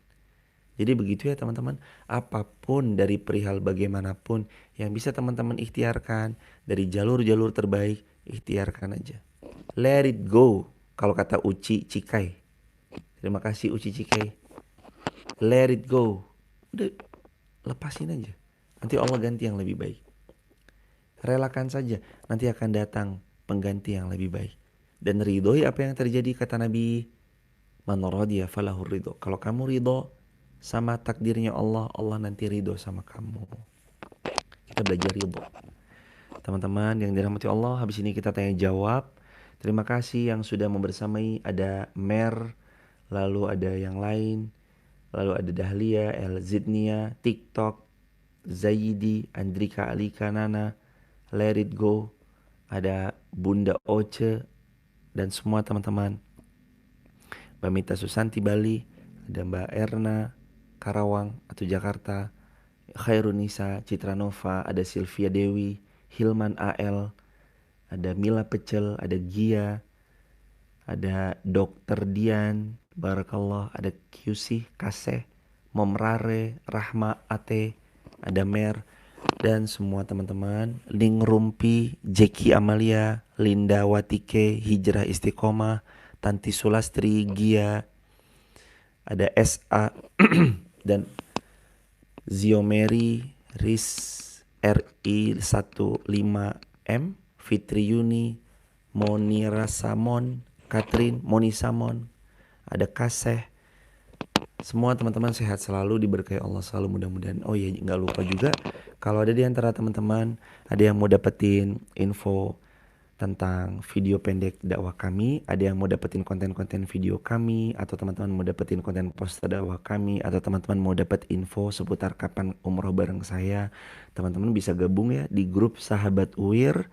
Jadi begitu ya teman-teman, apapun dari perihal bagaimanapun yang bisa teman-teman ikhtiarkan dari jalur-jalur terbaik, ikhtiarkan aja. Let it go, kalau kata Uci Cikai. Terima kasih Uci Cikai. Let it go. Udah, lepasin aja. Nanti Allah ganti yang lebih baik. Relakan saja, nanti akan datang pengganti yang lebih baik. Dan ridhoi apa yang terjadi, kata Nabi, man radiya falahur ridho. Kalau kamu ridho sama takdirnya Allah, Allah nanti ridho sama kamu. Kita belajar ridho. Teman-teman yang dirahmati Allah, habis ini kita tanya jawab. Terima kasih yang sudah membersamai. Ada Mer, lalu ada yang lain, lalu ada Dahlia, El Zidnia, TikTok, Zaidi, Andrika Alika Nana, Let It Go, ada Bunda Oce, dan semua teman-teman. Mbak Mita Susanti Bali, ada Mbak Erna Karawang atau Jakarta, Khairunisa Citra Nova, ada Sylvia Dewi, Hilman AL, ada Mila Pecel, ada Gia, ada Dr. Dian, Barakallah, ada QC Kaseh, Mom Rare, Rahma Ate, ada Mer, dan semua teman-teman, Ling Rumpi, Jeki Amalia, Linda Watike, Hijrah Istiqomah, Tanti Sulastri, Gia, ada SA dan Ziomeri, Riz RI 15M, Fitri Yuni, Moni Rasamon, Katrin, Moni Samon, ada Kaseh. Semua teman-teman sehat selalu, diberkahi Allah selalu mudah-mudahan. Oh iya, gak lupa juga kalau ada di antara teman-teman ada yang mau dapetin info tentang video pendek dakwah kami, ada yang mau dapetin konten-konten video kami, atau teman-teman mau dapetin konten poster dakwah kami, atau teman-teman mau dapet info seputar kapan umroh bareng saya, teman-teman bisa gabung ya di grup Sahabat UIR.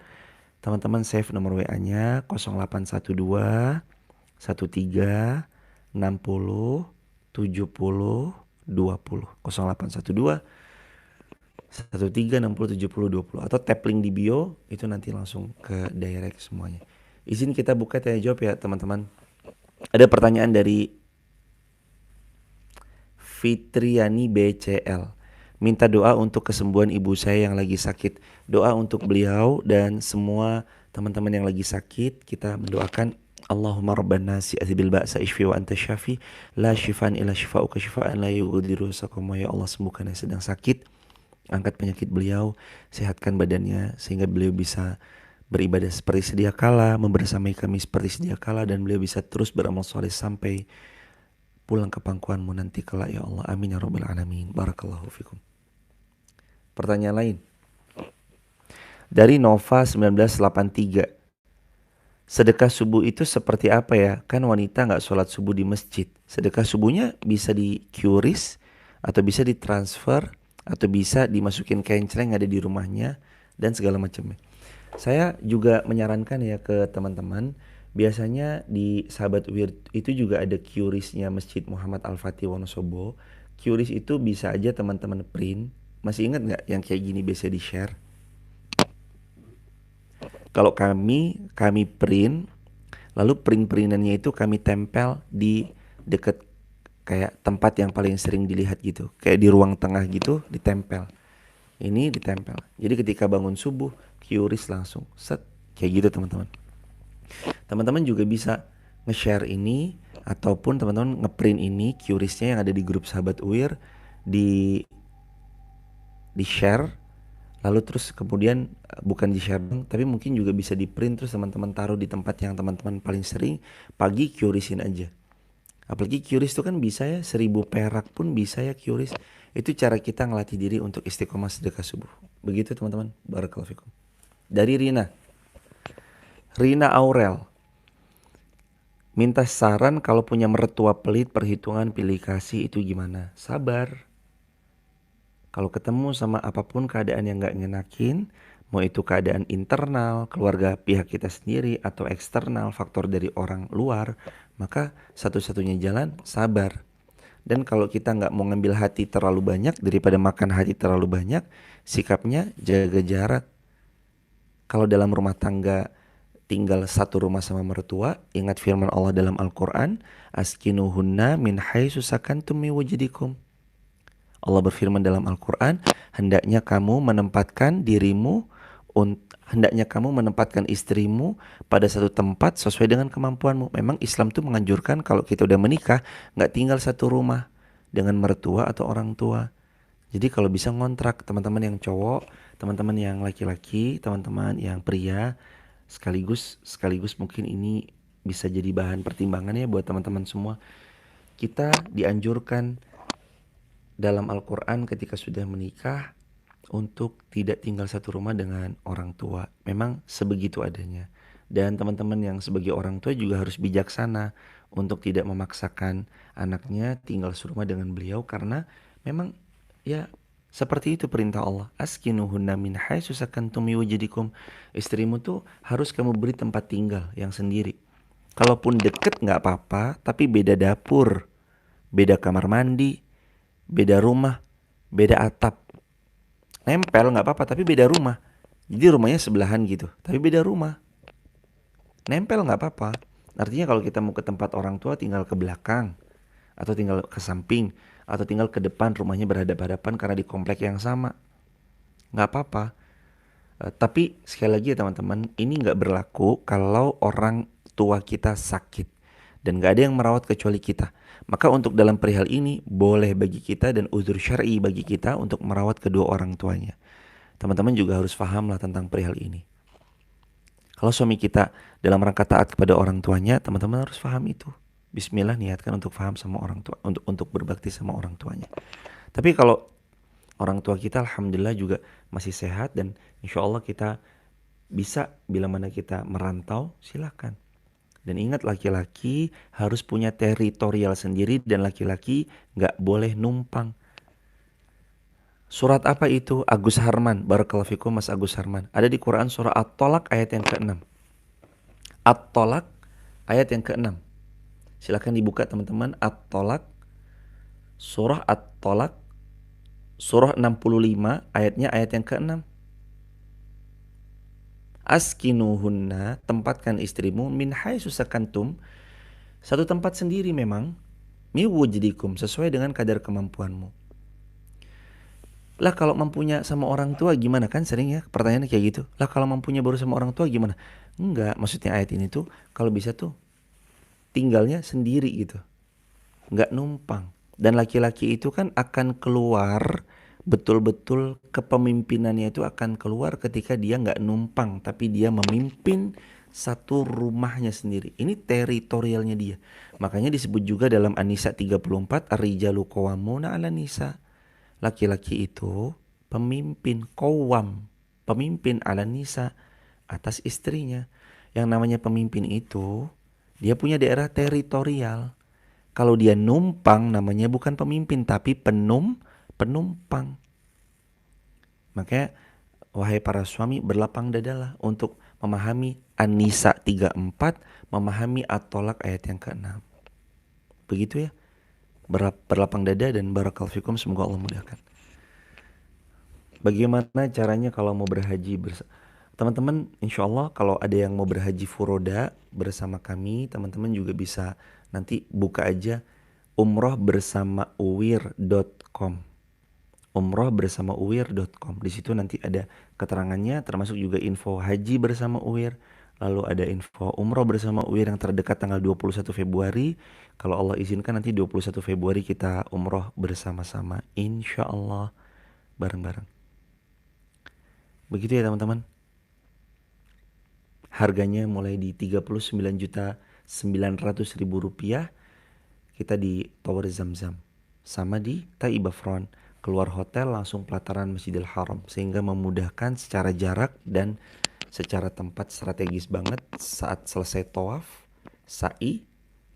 Teman-teman save nomor WA-nya 0812 13 60 70 20 0812 13607020 atau tap link di bio, itu nanti langsung ke direct semuanya. Izin kita buka tanya jawab ya teman-teman. Ada pertanyaan dari Fitriani BCL. Minta doa untuk kesembuhan ibu saya yang lagi sakit. Doa untuk beliau dan semua teman-teman yang lagi sakit. Kita mendoakan Allahumma rabban nasi azibil ba'sa ishfi wa anta syafi la shifaan illa shifauka shifaan la yughadiru saqama. Ya Allah, sembuhkan yang sedang sakit, angkat penyakit beliau, sehatkan badannya sehingga beliau bisa beribadah seperti sedia kala, membersamai kami seperti sedia kala, dan beliau bisa terus beramal soleh sampai pulang ke pangkuanmu nanti kelak ya Allah. Amin ya rabbal alamin. Barakallahu fikum. Pertanyaan lain. Dari Nova 1983. Sedekah subuh itu seperti apa ya? Kan wanita nggak sholat subuh di masjid. Sedekah subuhnya bisa di QRIS, atau bisa ditransfer, atau bisa dimasukin kencreng ada di rumahnya, dan segala macamnya. Saya juga menyarankan ya ke teman-teman, biasanya di Sahabat Wird itu juga ada QRIS-nya Masjid Muhammad Al-Fatih Wonosobo. QRIS itu bisa aja teman-teman print. Masih ingat nggak yang kayak gini biasa di-share? Kalau kami print, lalu print-printannya itu kami tempel di deket kayak tempat yang paling sering dilihat gitu. Kayak di ruang tengah gitu ditempel. Ini ditempel. Jadi ketika bangun subuh, QRIS langsung set. Kayak gitu teman-teman. Teman-teman juga bisa nge-share ini, ataupun teman-teman nge-print ini QRIS-nya yang ada di grup Sahabat UIR, di share, lalu terus kemudian bukan di share dong, tapi mungkin juga bisa di print, terus teman-teman taruh di tempat yang teman-teman paling sering. Pagi QRISin aja. Apalagi QRIS itu kan bisa ya, 1000 perak pun bisa ya QRIS. Itu cara kita ngelatih diri untuk istiqomah sedekah subuh. Begitu teman-teman. Barakallahu fikum. Dari Rina Aurel, minta saran kalau punya mertua pelit perhitungan pilih kasih itu gimana? Sabar. Kalau ketemu sama apapun keadaan yang gak ngenakin, mau itu keadaan internal, keluarga pihak kita sendiri, atau eksternal, faktor dari orang luar, maka satu-satunya jalan sabar. Dan kalau kita nggak mau ngambil hati terlalu banyak, daripada makan hati terlalu banyak, sikapnya jaga jarak. Kalau dalam rumah tangga tinggal satu rumah sama mertua, ingat firman Allah dalam Al-Quran, askinuhunna min haitsu sakantum min wujdikum. Allah berfirman dalam Al-Quran, hendaknya kamu menempatkan istrimu pada satu tempat sesuai dengan kemampuanmu. Memang Islam tuh menganjurkan kalau kita udah menikah, nggak tinggal satu rumah dengan mertua atau orang tua. Jadi kalau bisa ngontrak, teman-teman yang cowok, teman-teman yang laki-laki, teman-teman yang pria, sekaligus mungkin ini bisa jadi bahan pertimbangan ya buat teman-teman semua. Kita dianjurkan dalam Al-Quran ketika sudah menikah untuk tidak tinggal satu rumah dengan orang tua. Memang sebegitu adanya. Dan teman-teman yang sebagai orang tua juga harus bijaksana untuk tidak memaksakan anaknya tinggal serumah dengan beliau, karena memang ya seperti itu perintah Allah. Askinuhunna min haitsu sakantum min wujdikum. Istrimu tuh harus kamu beri tempat tinggal yang sendiri. Kalaupun deket nggak apa-apa, tapi beda dapur, beda kamar mandi, beda rumah, beda atap. Nempel nggak apa-apa, tapi beda rumah. Jadi rumahnya sebelahan gitu, tapi beda rumah. Nempel nggak apa-apa. Artinya kalau kita mau ke tempat orang tua tinggal ke belakang, atau tinggal ke samping, atau tinggal ke depan, rumahnya berhadapan-hadapan karena di komplek yang sama. Nggak apa-apa. Tapi sekali lagi ya teman-teman, ini nggak berlaku kalau orang tua kita sakit dan nggak ada yang merawat kecuali kita. Maka untuk dalam perihal ini boleh bagi kita dan uzur syar'i bagi kita untuk merawat kedua orang tuanya. Teman-teman juga harus paham lah tentang perihal ini. Kalau suami kita dalam rangka taat kepada orang tuanya, teman-teman harus paham itu. Bismillah, niatkan untuk paham sama orang tua, untuk berbakti sama orang tuanya. Tapi kalau orang tua kita alhamdulillah juga masih sehat, dan insya Allah kita bisa bila mana kita merantau, silakan. Dan ingat, laki-laki harus punya teritorial sendiri, dan laki-laki gak boleh numpang. Surat apa itu? Agus Harman, barakallahu fikum Mas Agus Harman. Ada di Quran surah At-Tolak ayat yang ke-6. At-Tolak ayat yang ke-6. Silakan dibuka teman-teman. At-Tolak, surah At-Tolak, surah 65 ayatnya ayat yang ke-6. Askinuhunna, tempatkan istrimu, min haitsu sakantum, satu tempat sendiri memang, mi wujdikum, sesuai dengan kadar kemampuanmu. Lah kalau mampunya sama orang tua gimana, kan sering ya pertanyaannya kayak gitu. Lah kalau mampunya baru sama orang tua gimana? Enggak, maksudnya ayat ini tuh kalau bisa tuh tinggalnya sendiri gitu, nggak numpang. Dan laki-laki itu kan akan keluar, betul-betul kepemimpinannya itu akan keluar ketika dia nggak numpang, tapi dia memimpin satu rumahnya sendiri. Ini teritorialnya dia. Makanya disebut juga dalam An-Nisa 34, ar-rijalu qawwamuna 'alan nisa. Laki-laki itu pemimpin, qawwam. pemimpin ala nisa, atas istrinya. Yang namanya pemimpin itu dia punya daerah teritorial. Kalau dia numpang namanya bukan pemimpin tapi penumpang. Makanya wahai para suami, berlapang dadalah untuk memahami An-Nisa 34, memahami At-Tolak ayat yang ke-6. Begitu ya. Berlapang dada dan barakallahu fikum, semoga Allah mudahkan. Bagaimana caranya kalau mau berhaji teman-teman, insya Allah kalau ada yang mau berhaji furoda bersama kami, teman-teman juga bisa nanti buka aja umrohbersamauwir.com. umrohbersamauwir.com. Di situ nanti ada keterangannya, termasuk juga info haji bersama Uwir. Lalu ada info umroh bersama Uwir yang terdekat tanggal 21 Februari. Kalau Allah izinkan nanti 21 Februari kita umroh bersama-sama, insya Allah bareng-bareng. Begitu ya teman-teman. Harganya mulai di 39.900.000 rupiah. Kita di Tower Zamzam sama di Taibah Front. Keluar hotel langsung pelataran Masjidil Haram, sehingga memudahkan secara jarak dan secara tempat strategis banget. Saat selesai tawaf, sa'i,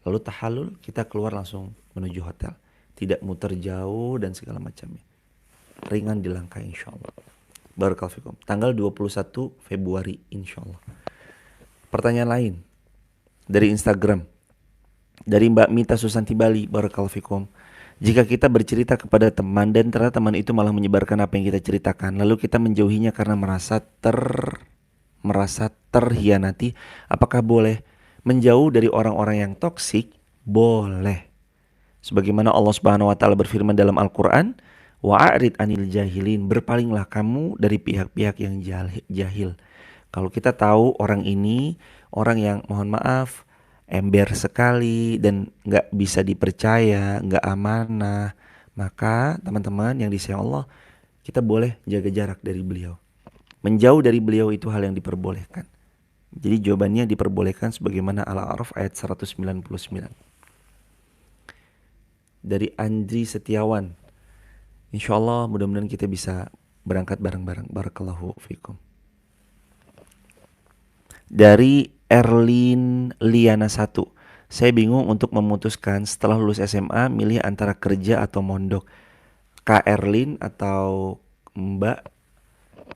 lalu tahallul, kita keluar langsung menuju hotel, tidak muter jauh dan segala macamnya. Ringan di langkah insyaallah. Barakallahu fikum. Tanggal 21 Februari insyaallah. Pertanyaan lain dari Instagram dari Mbak Mita Susanti Bali, barakallahu fikum. Jika kita bercerita kepada teman dan ternyata teman itu malah menyebarkan apa yang kita ceritakan, lalu kita menjauhinya karena merasa terhianati, apakah boleh? Menjauh dari orang-orang yang toksik boleh. Sebagaimana Allah Subhanahu wa taala berfirman dalam Al-Qur'an, wa'arid anil jahilin, berpalinglah kamu dari pihak-pihak yang jahil. Kalau kita tahu orang ini orang yang mohon maaf ember sekali dan gak bisa dipercaya, gak amanah, maka teman-teman yang disayang Allah, kita boleh jaga jarak dari beliau. Menjauh dari beliau itu hal yang diperbolehkan. Jadi jawabannya diperbolehkan sebagaimana Al-A'raf ayat 199. Dari Andri Setiawan, insya Allah mudah-mudahan kita bisa berangkat bareng-bareng. Barakallahu fikum. Dari Erlin Liana 1, saya bingung untuk memutuskan setelah lulus SMA milih antara kerja atau mondok. Kak Erlin atau Mbak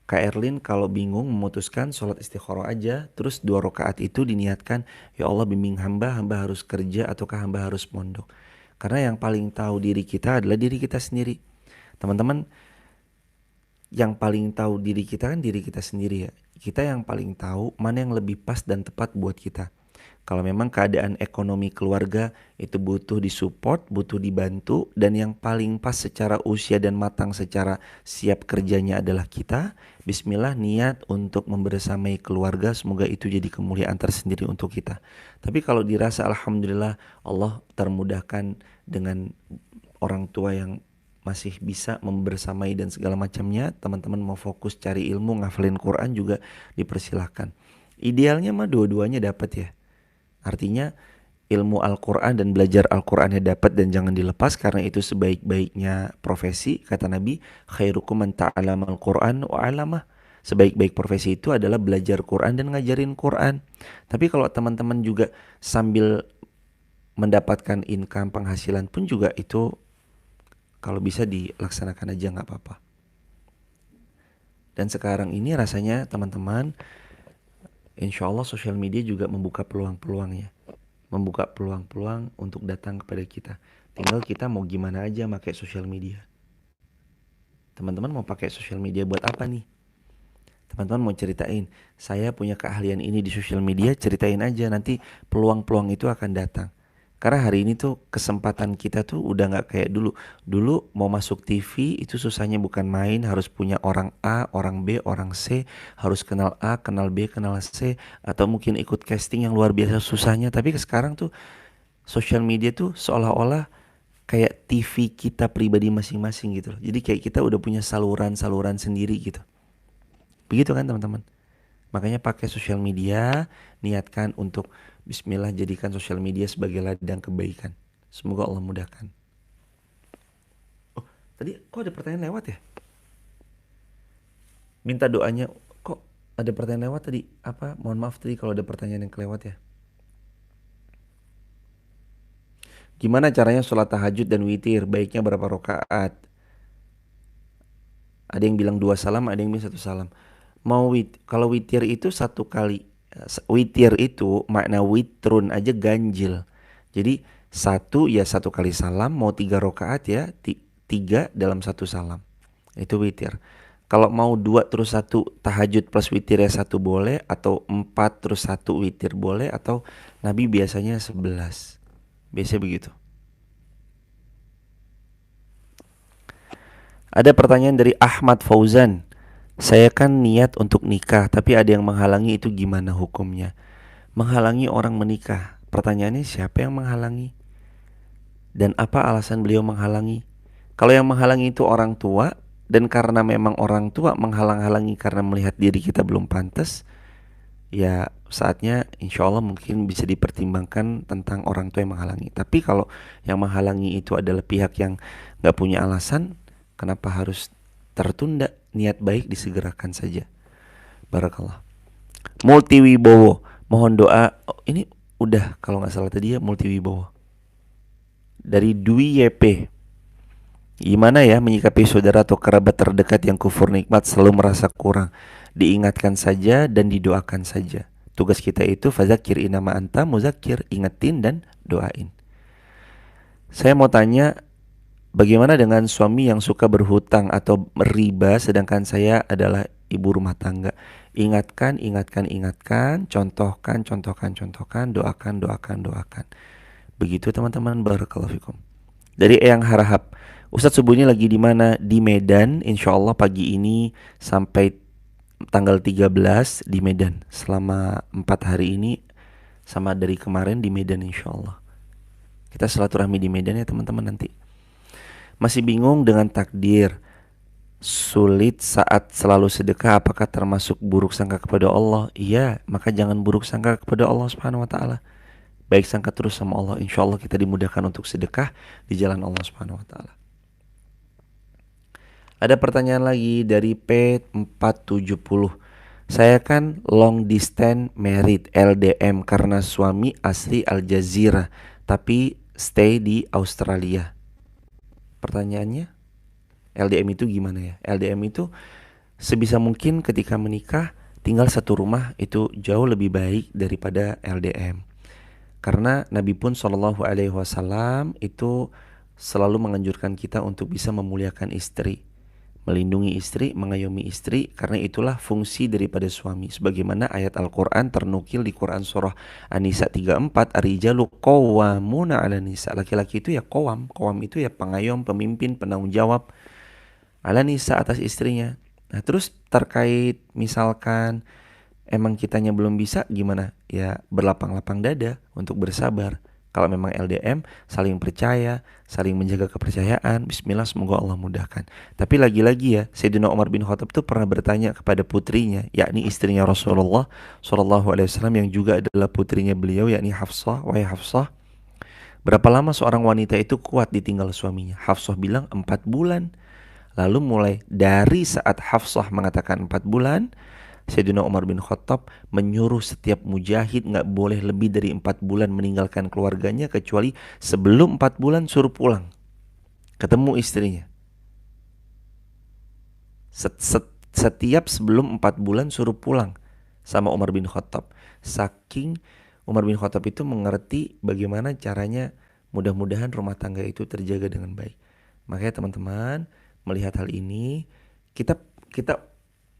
Kak Erlin, kalau bingung memutuskan, sholat istikharah aja, terus 2 rakaat itu diniatkan, ya Allah bimbing hamba harus kerja ataukah hamba harus mondok. Karena yang paling tahu diri kita adalah diri kita sendiri. Teman-teman, yang paling tahu diri kita kan diri kita sendiri ya. Kita yang paling tahu mana yang lebih pas dan tepat buat kita. Kalau memang keadaan ekonomi keluarga itu butuh disupport, butuh dibantu, dan yang paling pas secara usia dan matang secara siap kerjanya adalah kita, bismillah niat untuk membersamai keluarga, semoga itu jadi kemuliaan tersendiri untuk kita. Tapi kalau dirasa alhamdulillah Allah termudahkan dengan orang tua yang masih bisa membersamai dan segala macamnya, teman-teman mau fokus cari ilmu, ngafalin Quran juga dipersilahkan. Idealnya mah dua-duanya dapat ya. Artinya ilmu Al-Quran dan belajar Al-Qurannya dapat dan jangan dilepas, karena itu sebaik-baiknya profesi. Kata Nabi, khairukum man ta'allama Al-Quran wa 'allamah. Sebaik-baik profesi itu adalah belajar Quran dan ngajarin Quran. Tapi kalau teman-teman juga sambil mendapatkan income, penghasilan pun juga itu kalau bisa dilaksanakan aja, gak apa-apa. Dan sekarang ini rasanya teman-teman, insya Allah sosial media juga membuka peluang-peluangnya. Membuka peluang-peluang untuk datang kepada kita. Tinggal kita mau gimana aja pakai sosial media. Teman-teman mau pakai sosial media buat apa nih? Teman-teman mau ceritain, saya punya keahlian ini di sosial media, ceritain aja, nanti peluang-peluang itu akan datang. Karena hari ini tuh kesempatan kita tuh udah gak kayak dulu. Dulu mau masuk TV itu susahnya bukan main, harus punya orang A, orang B, orang C, harus kenal A, kenal B, kenal C, atau mungkin ikut casting yang luar biasa susahnya. Tapi sekarang tuh sosial media tuh seolah-olah kayak TV kita pribadi masing-masing gitu loh. Jadi kayak kita udah punya saluran-saluran sendiri gitu. Begitu kan teman-teman? Makanya pakai sosial media, niatkan untuk bismillah jadikan sosial media sebagai ladang kebaikan. Semoga Allah mudahkan. Oh, tadi kok ada pertanyaan lewat ya? Minta doanya Ada pertanyaan lewat tadi. Apa? Mohon maaf tadi kalau ada pertanyaan yang kelewat ya. Gimana caranya sholat tahajud dan witir? Baiknya berapa rakaat? Ada yang bilang 2 salam, ada yang bilang 1 salam. Kalau witir itu 1 kali. Witir itu makna witrun aja ganjil. Jadi 1 ya 1 kali salam, mau 3 rakaat ya 3 dalam 1 salam. Itu witir. Kalau mau 2 terus 1 tahajud plus witir ya 1 boleh, atau 4 terus 1 witir boleh, atau Nabi biasanya 11. Biasanya begitu. Ada pertanyaan dari Ahmad Fauzan. Saya kan niat untuk nikah, tapi ada yang menghalangi, itu gimana hukumnya? Menghalangi orang menikah. Pertanyaannya siapa yang menghalangi? Dan apa alasan beliau menghalangi? Kalau yang menghalangi itu orang tua, dan karena memang orang tua menghalang-halangi karena melihat diri kita belum pantas, ya saatnya insya Allah mungkin bisa dipertimbangkan tentang orang tua yang menghalangi. Tapi kalau yang menghalangi itu adalah pihak yang gak punya alasan, kenapa harus tertunda? Niat baik disegerakan saja. Barakallah. Multiwibowo, mohon doa. Oh, ini udah kalau nggak salah tadi ya, Multiwibowo. Dari Dwi YP. Gimana ya menyikapi saudara atau kerabat terdekat yang kufur nikmat, selalu merasa kurang? Diingatkan saja dan didoakan saja. Tugas kita itu fadzakir inama anta muzakir, ingetin dan doain. Saya mau tanya, bagaimana dengan suami yang suka berhutang atau riba sedangkan saya adalah ibu rumah tangga? Ingatkan, ingatkan, ingatkan, contohkan, contohkan, contohkan, doakan, doakan, doakan. Begitu teman-teman, barakallahu fikum. Dari Eyang Harahap, Ustadz subuhnya lagi di mana? Di Medan, insya Allah pagi ini sampai tanggal 13 di Medan. Selama 4 hari ini, sama dari kemarin di Medan insya Allah. Kita silaturahmi di Medan ya teman-teman nanti. Masih bingung dengan takdir, sulit saat selalu sedekah, apakah termasuk buruk sangka kepada Allah? Iya, maka jangan buruk sangka kepada Allah Subhanahu wa taala. Baik sangka terus sama Allah. Insya Allah kita dimudahkan untuk sedekah di jalan Allah Subhanahu wa taala. Ada pertanyaan lagi dari P470. Saya kan long distance married LDM karena suami asli Aljazeera tapi stay di Australia. Pertanyaannya, LDM itu gimana ya? LDM itu sebisa mungkin ketika menikah tinggal satu rumah itu jauh lebih baik daripada LDM. Karena Nabi pun SAW itu selalu menganjurkan kita untuk bisa memuliakan istri, melindungi istri, mengayomi istri, karena itulah fungsi daripada suami. Sebagaimana ayat Al-Quran ternukil di Quran surah An-Nisa 34, Ar-rijalu qawwamuna 'alan nisa. Laki-laki itu ya qawwam, qawwam itu ya pengayom, pemimpin, penanggung jawab 'alan nisa, atas istrinya. Nah terus terkait misalkan emang kitanya belum bisa, gimana? Ya berlapang-lapang dada untuk bersabar. Kalau memang LDM, saling percaya, saling menjaga kepercayaan. Bismillah, semoga Allah mudahkan. Tapi lagi-lagi ya, Sayyidina Umar bin Khattab tuh pernah bertanya kepada putrinya, yakni istrinya Rasulullah SAW yang juga adalah putrinya beliau, yakni Hafsah. Wahai Hafsah, berapa lama seorang wanita itu kuat ditinggal suaminya? Hafsah bilang 4 bulan. Lalu mulai dari saat Hafsah mengatakan 4 bulan, Sayyidina Umar bin Khattab menyuruh setiap mujahid gak boleh lebih dari 4 bulan meninggalkan keluarganya, kecuali sebelum 4 bulan suruh pulang ketemu istrinya. Setiap sebelum 4 bulan suruh pulang sama Umar bin Khattab. Saking Umar bin Khattab itu mengerti bagaimana caranya mudah-mudahan rumah tangga itu terjaga dengan baik. Makanya teman-teman melihat hal ini, kita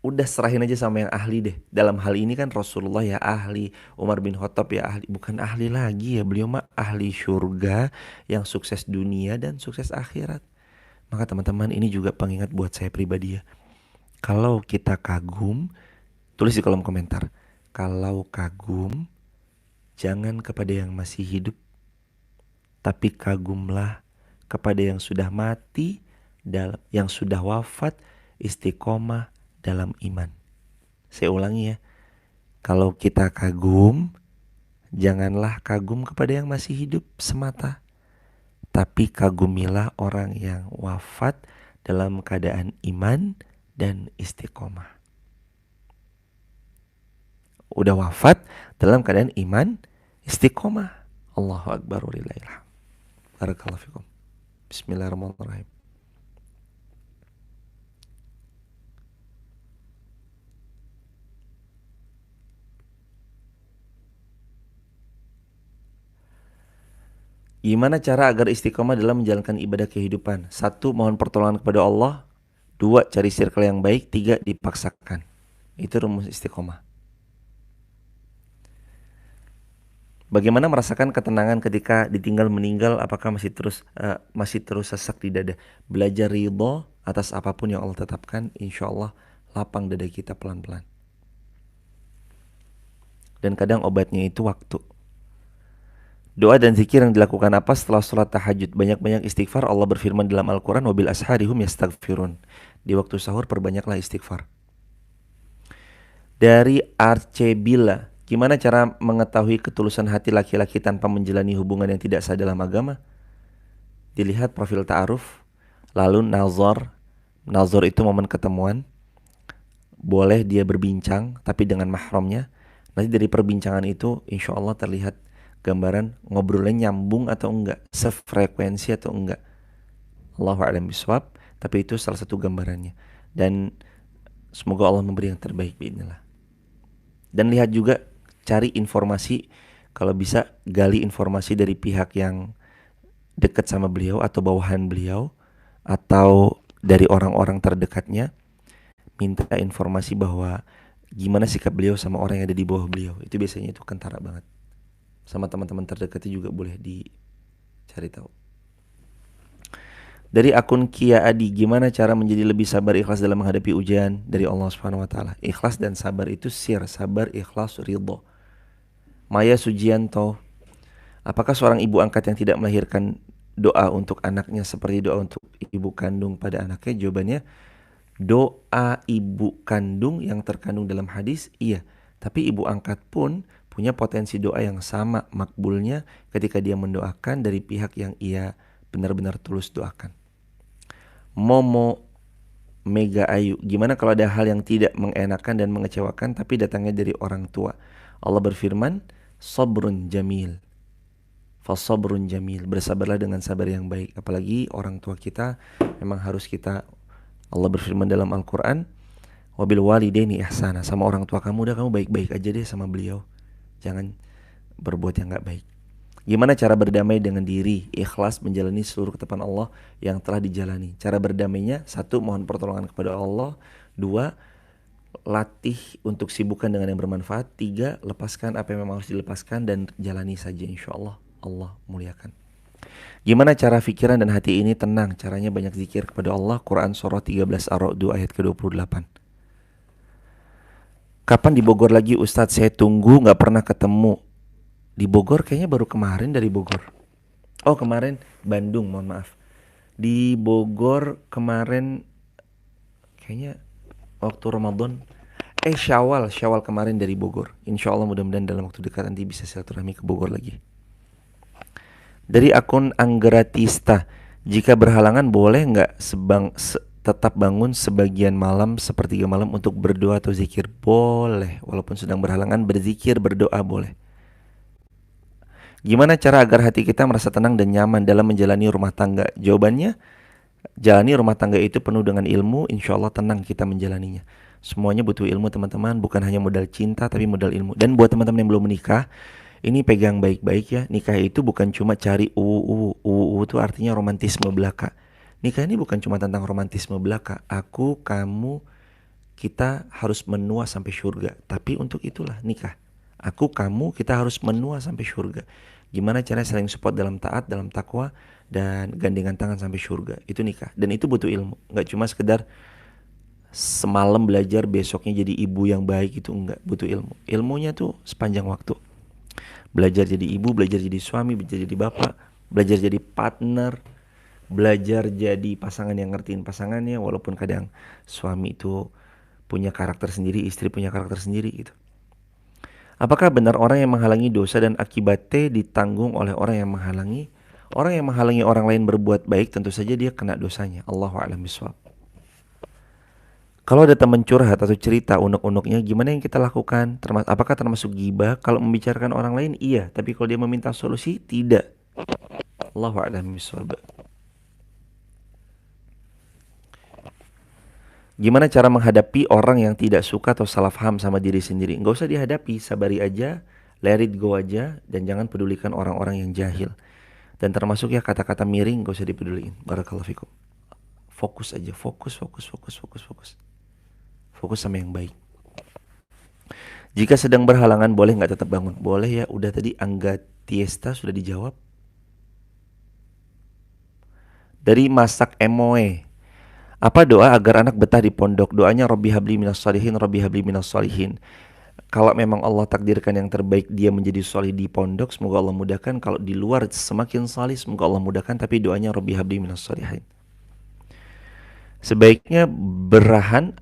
udah serahin aja sama yang ahli deh. Dalam hal ini kan Rasulullah ya ahli, Umar bin Khattab ya ahli. Bukan ahli lagi ya, beliau mah ahli surga yang sukses dunia dan sukses akhirat. Maka teman-teman, ini juga pengingat buat saya pribadi ya. Kalau kita kagum, tulis di kolom komentar. Kalau kagum, jangan kepada yang masih hidup, tapi kagumlah kepada yang sudah mati, yang sudah wafat, istiqomah dalam iman. Saya ulangi ya. Kalau kita kagum, janganlah kagum kepada yang masih hidup semata, tapi kagumilah orang yang wafat dalam keadaan iman dan istiqomah. udah wafat dalam keadaan iman istiqomah. Allahu akbar walillahilhamd. Barakallahu fikum. Bismillahirrahmanirrahim. Gimana cara agar istiqomah dalam menjalankan ibadah kehidupan? 1. Mohon pertolongan kepada Allah. 2. Cari circle yang baik. 3. Dipaksakan. Itu rumus istiqomah. Bagaimana merasakan ketenangan ketika ditinggal meninggal? Apakah masih terus sesak di dada? Belajar ridho atas apapun yang Allah tetapkan. Insya Allah lapang dada kita pelan-pelan. Dan kadang obatnya itu waktu. Doa dan zikir yang dilakukan apa setelah sholat tahajud? Banyak-banyak istighfar. Allah berfirman dalam Al-Quran, wabil asharihum yastaghfirun. Di waktu sahur perbanyaklah istighfar. Dari Arcebila, gimana cara mengetahui ketulusan hati laki-laki tanpa menjalani hubungan yang tidak sah dalam agama? Dilihat profil ta'aruf. Lalu nazar. Nazar itu momen ketemuan. Boleh dia berbincang tapi dengan mahramnya. Nanti dari perbincangan itu insya Allah terlihat gambaran ngobrolnya nyambung atau enggak, sefrekuensi atau enggak. Allahu a'lam bishawab, tapi itu salah satu gambarannya. Dan semoga Allah memberi yang terbaik biidznillah. Dan lihat juga, cari informasi, kalau bisa gali informasi dari pihak yang dekat sama beliau atau bawahan beliau atau dari orang-orang terdekatnya. Minta informasi bahwa gimana sikap beliau sama orang yang ada di bawah beliau. Itu biasanya itu kentara banget. Sama teman-teman terdekatnya juga boleh dicari tahu. Dari akun Kia Adi, gimana cara menjadi lebih sabar ikhlas dalam menghadapi ujian dari Allah Subhanahu wa taala? Ikhlas dan sabar itu sabar, ikhlas, ridho. Maya Sujianto, apakah seorang ibu angkat yang tidak melahirkan doa untuk anaknya seperti doa untuk ibu kandung pada anaknya? Jawabannya, doa ibu kandung yang terkandung dalam hadis, iya. Tapi ibu angkat pun punya potensi doa yang sama makbulnya ketika dia mendoakan dari pihak yang ia benar-benar tulus doakan. Momo Mega Ayu, gimana kalau ada hal yang tidak mengenakan dan mengecewakan tapi datangnya dari orang tua? Allah berfirman, sabrun jamil. Fasabrun jamil, bersabarlah dengan sabar yang baik. Apalagi orang tua kita memang harus kita, Allah berfirman dalam Al-Quran, wabil walidaini ihsana, sama orang tua kamu udah kamu baik-baik aja deh sama beliau. Jangan berbuat yang gak baik. Gimana cara berdamai dengan diri? Ikhlas menjalani seluruh ketetapan Allah yang telah dijalani. Cara berdamainya, 1. Mohon pertolongan kepada Allah. 2. Latih untuk sibukkan dengan yang bermanfaat. 3. Lepaskan apa yang memang harus dilepaskan dan jalani saja, insya Allah Allah muliakan. Gimana cara pikiran dan hati ini tenang? Caranya banyak zikir kepada Allah. Quran surah 13 Ar-Ra'd ayat ke-28. Kapan di Bogor lagi Ustadz? Saya tunggu, gak pernah ketemu. Di Bogor kayaknya baru kemarin dari Bogor. Oh kemarin Bandung, mohon maaf. Di Bogor kemarin kayaknya waktu Ramadan. Syawal kemarin dari Bogor. Insya Allah mudah-mudahan dalam waktu dekat nanti bisa silaturahmi ke Bogor lagi. Dari akun Anggratista, jika berhalangan boleh gak tetap bangun sebagian malam, sepertiga malam untuk berdoa atau zikir? Boleh, walaupun sedang berhalangan, berzikir, berdoa boleh. Gimana cara agar hati kita merasa tenang dan nyaman dalam menjalani rumah tangga? Jawabannya, jalani rumah tangga itu penuh dengan ilmu, insya Allah tenang kita menjalaninya. Semuanya butuh ilmu teman-teman, bukan hanya modal cinta tapi modal ilmu. Dan buat teman-teman yang belum menikah, ini pegang baik-baik ya. Nikah itu bukan cuma cari itu artinya romantisme belaka. Nikah ini bukan cuma tentang romantisme belaka. Aku, kamu, kita harus menua sampai surga. Tapi untuk itulah nikah. Aku, kamu, kita harus menua sampai surga. Gimana caranya saling support dalam taat, dalam takwa, dan gandengan tangan sampai surga. Itu nikah. Dan itu butuh ilmu. Gak cuma sekedar semalam belajar, besoknya jadi ibu yang baik, itu enggak. Butuh ilmu. Ilmunya tuh sepanjang waktu. Belajar jadi ibu, belajar jadi suami, belajar jadi bapak, belajar jadi partner, belajar jadi pasangan yang ngertiin pasangannya, walaupun kadang suami itu punya karakter sendiri, istri punya karakter sendiri gitu. Apakah benar orang yang menghalangi dosa dan akibatnya ditanggung oleh orang yang menghalangi? Orang yang menghalangi orang lain berbuat baik tentu saja dia kena dosanya. Allahu a'lam bishawab. Kalau ada teman curhat atau cerita unek-uneknya, gimana yang kita lakukan? Apakah termasuk ghibah? Kalau membicarakan orang lain, iya. Tapi kalau dia meminta solusi, tidak. Allahu a'lam bishawab. Gimana cara menghadapi orang yang tidak suka atau salah paham sama diri sendiri? Nggak usah dihadapi, sabari aja, let it go aja, dan jangan pedulikan orang-orang yang jahil. Dan termasuk ya kata-kata miring, nggak usah dipeduliin. Barakallahu fikum. Fokus aja, fokus. Fokus sama yang baik. Jika sedang berhalangan, boleh nggak tetap bangun? Boleh ya, udah tadi Angga Tiesta sudah dijawab. Dari Masak Emoe, apa doa agar anak betah di pondok? Doanya Rabbi habli minas shalihin, Rabbi habli minas shalihin. Kalau memang Allah takdirkan yang terbaik dia menjadi solih di pondok, semoga Allah mudahkan. Kalau di luar semakin salih, semoga Allah mudahkan. Tapi doanya Rabbi habli minas shalihin. Sebaiknya bertahan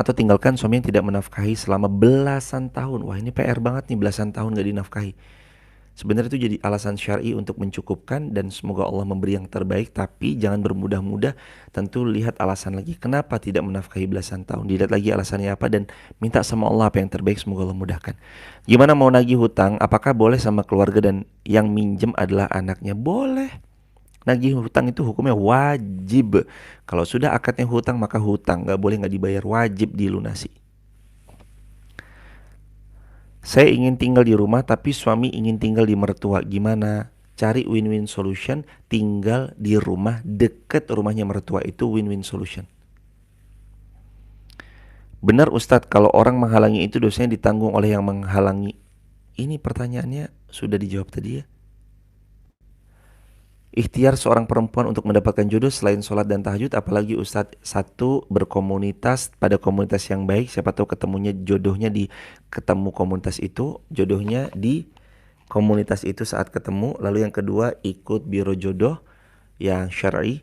atau tinggalkan suami yang tidak menafkahi selama belasan tahun. Wah, ini PR banget nih, belasan tahun gak dinafkahi. Sebenarnya itu jadi alasan syar'i untuk mencukupkan, dan semoga Allah memberi yang terbaik. Tapi jangan bermudah-mudah. Tentu lihat alasan lagi kenapa tidak menafkahi belasan tahun. Dilihat lagi alasannya apa dan minta sama Allah apa yang terbaik, semoga Allah mudahkan. Gimana mau nagih hutang? Apakah boleh sama keluarga dan yang minjem adalah anaknya? Boleh. Nagih hutang itu hukumnya wajib. Kalau sudah akadnya hutang, maka hutang, gak boleh gak dibayar, wajib dilunasi. Saya ingin tinggal di rumah tapi suami ingin tinggal di mertua. Gimana? Cari win-win solution. Tinggal di rumah dekat rumahnya mertua, itu win-win solution. Benar Ustadz, kalau orang menghalangi itu dosanya ditanggung oleh yang menghalangi. Ini pertanyaannya sudah dijawab tadi ya. Ikhtiar seorang perempuan untuk mendapatkan jodoh selain sholat dan tahajud, apalagi Ustadz. Satu, berkomunitas pada komunitas yang baik. Siapa tahu ketemunya jodohnya di ketemu komunitas itu, jodohnya di komunitas itu saat ketemu. Lalu yang kedua, ikut biro jodoh yang syar'i,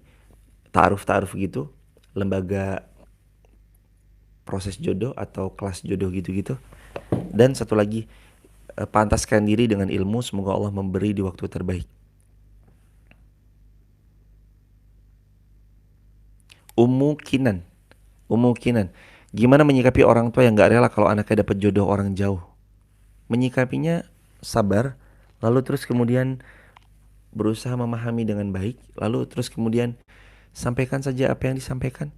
ta'aruf gitu, lembaga proses jodoh atau kelas jodoh gitu-gitu. Dan satu lagi, pantaskan diri dengan ilmu. Semoga Allah memberi di waktu terbaik. Ummu Kinan, gimana menyikapi orang tua yang gak rela kalau anaknya dapat jodoh orang jauh? Menyikapinya sabar, lalu terus kemudian berusaha memahami dengan baik, lalu terus kemudian sampaikan saja apa yang disampaikan.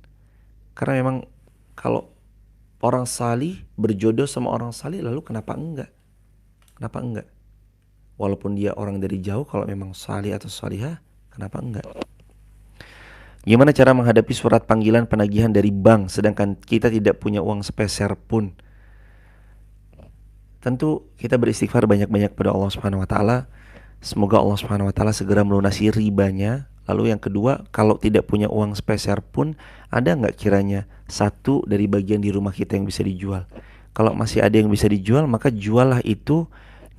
Karena memang kalau orang salih berjodoh sama orang salih, lalu kenapa enggak? Walaupun dia orang dari jauh, kalau memang salih atau salihah, kenapa enggak? Gimana cara menghadapi surat panggilan penagihan dari bank sedangkan kita tidak punya uang sepeser pun? Tentu kita beristighfar banyak-banyak pada Allah Subhanahu wa taala. Semoga Allah Subhanahu wa taala segera melunasi ribanya. Lalu yang kedua, kalau tidak punya uang sepeser pun, ada nggak kiranya satu dari bagian di rumah kita yang bisa dijual? Kalau masih ada yang bisa dijual, maka juallah itu.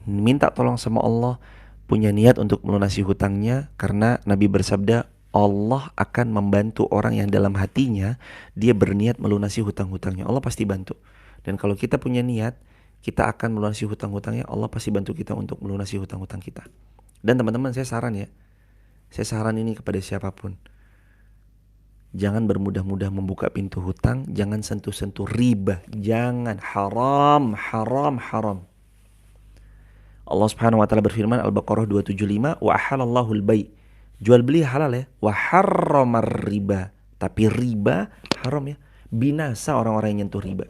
Minta tolong sama Allah, punya niat untuk melunasi hutangnya. Karena Nabi bersabda, Allah akan membantu orang yang dalam hatinya dia berniat melunasi hutang-hutangnya. Allah pasti bantu. Dan kalau kita punya niat, kita akan melunasi hutang-hutangnya. Allah pasti bantu kita untuk melunasi hutang-hutang kita. Dan teman-teman, saya saran ini kepada siapapun. Jangan bermudah-mudah membuka pintu hutang. Jangan sentuh-sentuh riba. Jangan, haram. Allah Subhanahu wa taala berfirman, Al-Baqarah 275, wa ahalallahu al-bai'. Jual beli halal ya. Wa harramar riba. Tapi riba haram ya. Binasa orang-orang yang nyentuh riba.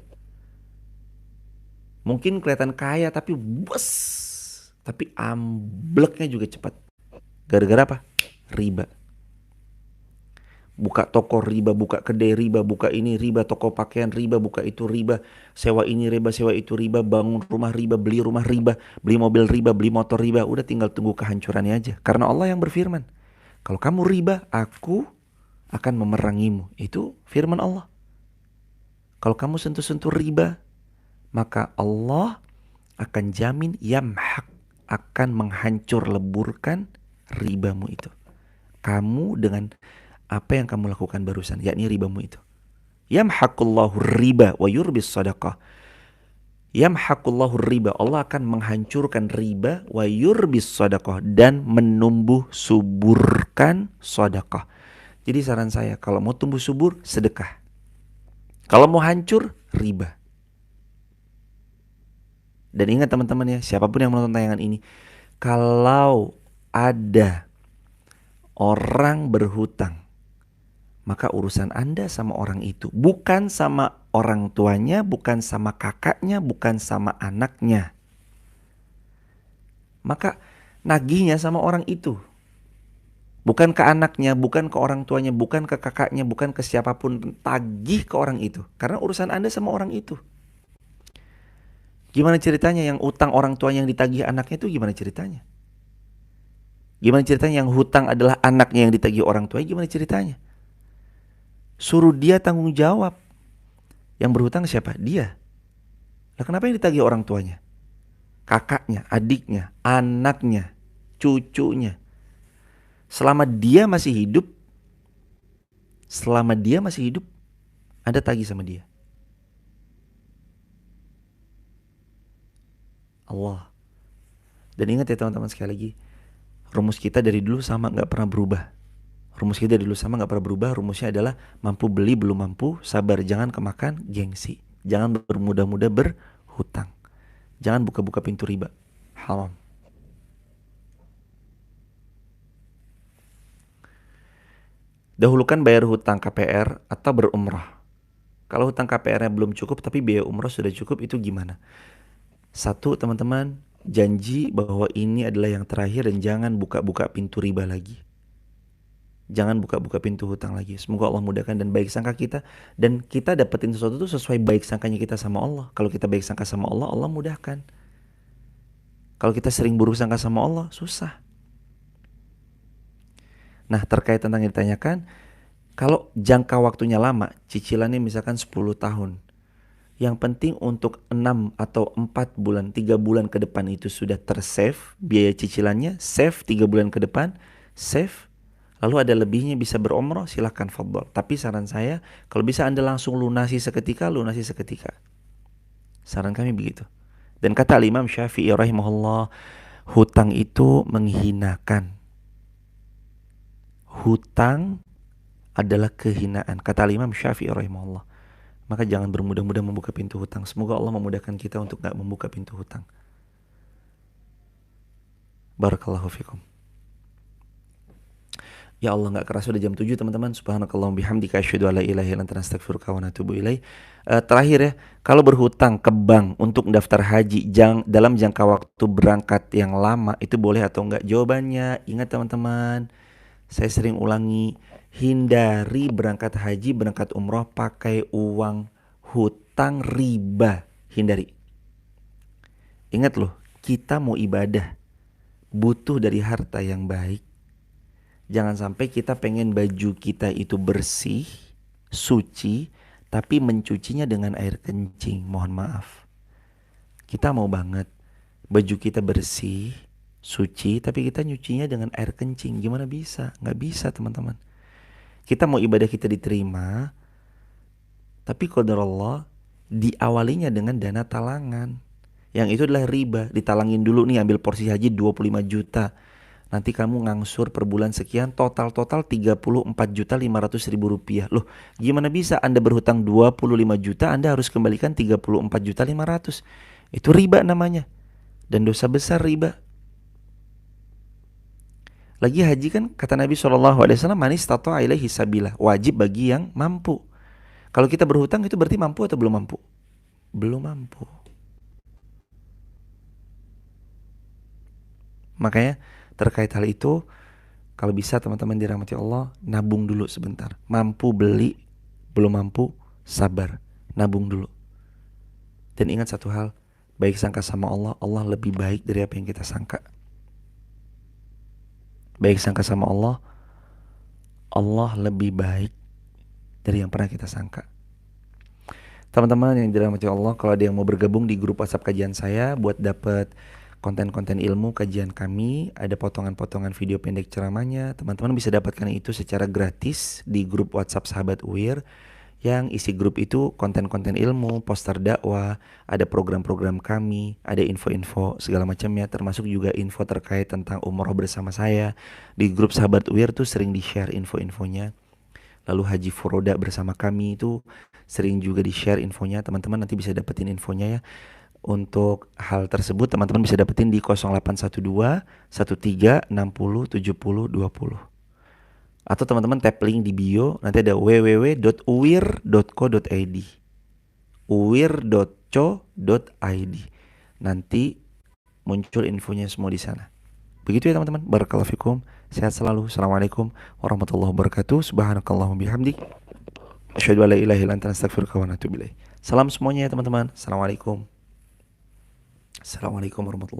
Mungkin kelihatan kaya tapi tapi ambleknya juga cepat. Gara-gara apa? Riba. Buka toko riba, buka kedai riba, buka ini riba, toko pakaian riba, buka itu riba, sewa ini riba, sewa itu riba, bangun rumah riba, beli rumah riba, beli mobil riba, beli motor riba. Udah tinggal tunggu kehancurannya aja. Karena Allah yang berfirman, kalau kamu riba, aku akan memerangimu. Itu firman Allah. Kalau kamu sentuh-sentuh riba, maka Allah akan jamin yamhaq, akan menghancur leburkan ribamu itu. Kamu dengan apa yang kamu lakukan barusan, yakni ribamu itu. Yamhaqullahu riba wa yurbis sadaqah. Yamhaqullahu riba, Allah akan menghancurkan riba, wa yurbis sadaqah, dan menumbuh suburkan sedekah. Jadi saran saya, kalau mau tumbuh subur, sedekah. Kalau mau hancur, riba. Dan ingat teman-teman ya, siapapun yang menonton tayangan ini, kalau ada orang berhutang, maka urusan Anda sama orang itu, bukan sama orang tuanya, bukan sama kakaknya, bukan sama anaknya. Maka nagihnya sama orang itu. Bukan ke anaknya, bukan ke orang tuanya, bukan ke kakaknya, bukan ke siapapun. Tagih ke orang itu. Karena urusan Anda sama orang itu. Gimana ceritanya yang utang orang tuanya yang ditagih anaknya itu gimana ceritanya? Gimana ceritanya yang hutang adalah anaknya yang ditagih orang tuanya, gimana ceritanya? Suruh dia tanggung jawab. Yang berhutang siapa? Dia. Lah kenapa yang ditagih orang tuanya? Kakaknya, adiknya, anaknya, cucunya. Selama dia masih hidup, Anda tagih sama dia. Allah. Dan ingat ya teman-teman sekali lagi, rumus kita dari dulu sama, gak pernah berubah. Rumusnya adalah mampu beli belum mampu, sabar, jangan kemakan gengsi. Jangan bermudah-mudah berhutang. Jangan buka-buka pintu riba. Haram. Dahulukan bayar hutang KPR atau berumrah. Kalau hutang KPR-nya belum cukup tapi biaya umrah sudah cukup, itu gimana? Satu, teman-teman, janji bahwa ini adalah yang terakhir dan jangan buka-buka pintu riba lagi. Jangan buka-buka pintu hutang lagi. Semoga Allah mudahkan dan baik sangka kita, dan kita dapetin sesuatu itu sesuai baik sangkanya kita sama Allah. Kalau kita baik sangka sama Allah, Allah mudahkan. Kalau kita sering buruk sangka sama Allah, susah. Nah, terkait tentang yang ditanyakan, kalau jangka waktunya lama, cicilannya misalkan 10 tahun. Yang penting untuk 6 atau 4 bulan, 3 bulan ke depan itu sudah tersave biaya cicilannya, save 3 bulan ke depan, save. Lalu ada lebihnya bisa berumrah, silakan fadhol. Tapi saran saya, kalau bisa Anda langsung lunasi seketika. Saran kami begitu. Dan kata Imam Syafi'i rahimahullah, hutang itu menghinakan. Hutang adalah kehinaan, kata Imam Syafi'i rahimahullah. Maka jangan bermudah-mudah membuka pintu hutang. Semoga Allah memudahkan kita untuk gak membuka pintu hutang. Barakallahu fikum. Ya Allah, gak kerasa udah jam 7 teman-teman. Subhanakallahumma bihamdika asyhadu an la ilaha illa anta astaghfiruka wa atubu ilaik. Terakhir ya, kalau berhutang ke bank untuk daftar haji dalam jangka waktu berangkat yang lama, itu boleh atau enggak? Jawabannya, ingat teman-teman, saya sering ulangi, hindari berangkat haji, berangkat umroh pakai uang hutang riba. Hindari. Ingat loh, kita mau ibadah, butuh dari harta yang baik. Jangan sampai kita pengen baju kita itu bersih, suci, tapi mencucinya dengan air kencing. Mohon maaf. Kita mau banget baju kita bersih, suci, tapi kita nyucinya dengan air kencing. Gimana bisa? Gak bisa teman-teman. Kita mau ibadah kita diterima, tapi qadarullah diawalinya dengan dana talangan. Yang itu adalah riba. Ditalangin dulu nih, ambil porsi haji 25 juta. Nanti kamu ngangsur per bulan sekian, total 34.500.000 rupiah. Loh, gimana bisa Anda berhutang 25 juta, Anda harus kembalikan 34.500.000? Itu riba namanya. Dan dosa besar riba. Lagi haji kan kata Nabi SAW, man istata'a ilaihi sabila, wajib bagi yang mampu. Kalau kita berhutang itu berarti mampu atau belum mampu? Belum mampu. Makanya terkait hal itu, kalau bisa teman-teman dirahmati Allah, nabung dulu sebentar. Mampu beli, belum mampu, sabar, nabung dulu. Dan ingat satu hal, baik sangka sama Allah, Allah lebih baik dari apa yang kita sangka. Baik sangka sama Allah, Allah lebih baik dari yang pernah kita sangka. Teman-teman yang dirahmati Allah, kalau ada yang mau bergabung di grup WhatsApp kajian saya buat dapat konten-konten ilmu kajian kami, ada potongan-potongan video pendek ceramahnya, teman-teman bisa dapatkan itu secara gratis di grup WhatsApp Sahabat UIR, yang isi grup itu konten-konten ilmu, poster dakwah, ada program-program kami, ada info-info segala macamnya, termasuk juga info terkait tentang umroh bersama saya. Di grup Sahabat UIR tuh sering di-share info-infonya. lalu Haji Furoda bersama kami itu sering juga di-share infonya. Teman-teman nanti bisa dapetin infonya ya. Untuk hal tersebut teman-teman bisa dapetin di 0812 13 60 70 20. Atau teman-teman tap link di bio, nanti ada www.uwir.co.id. uwir.co.id. Nanti muncul infonya semua di sana. Begitu ya teman-teman. Barakallahu fikum. Sehat selalu. Assalamualaikum warahmatullahi wabarakatuh. Subhanakallahumma bihamdik. Asyhadu an la ilaha illa anta astaghfiruka wa atubu ilaik. Salam semuanya ya teman-teman. Assalamualaikum. Assalamualaikum warahmatullahi wabarakatuh.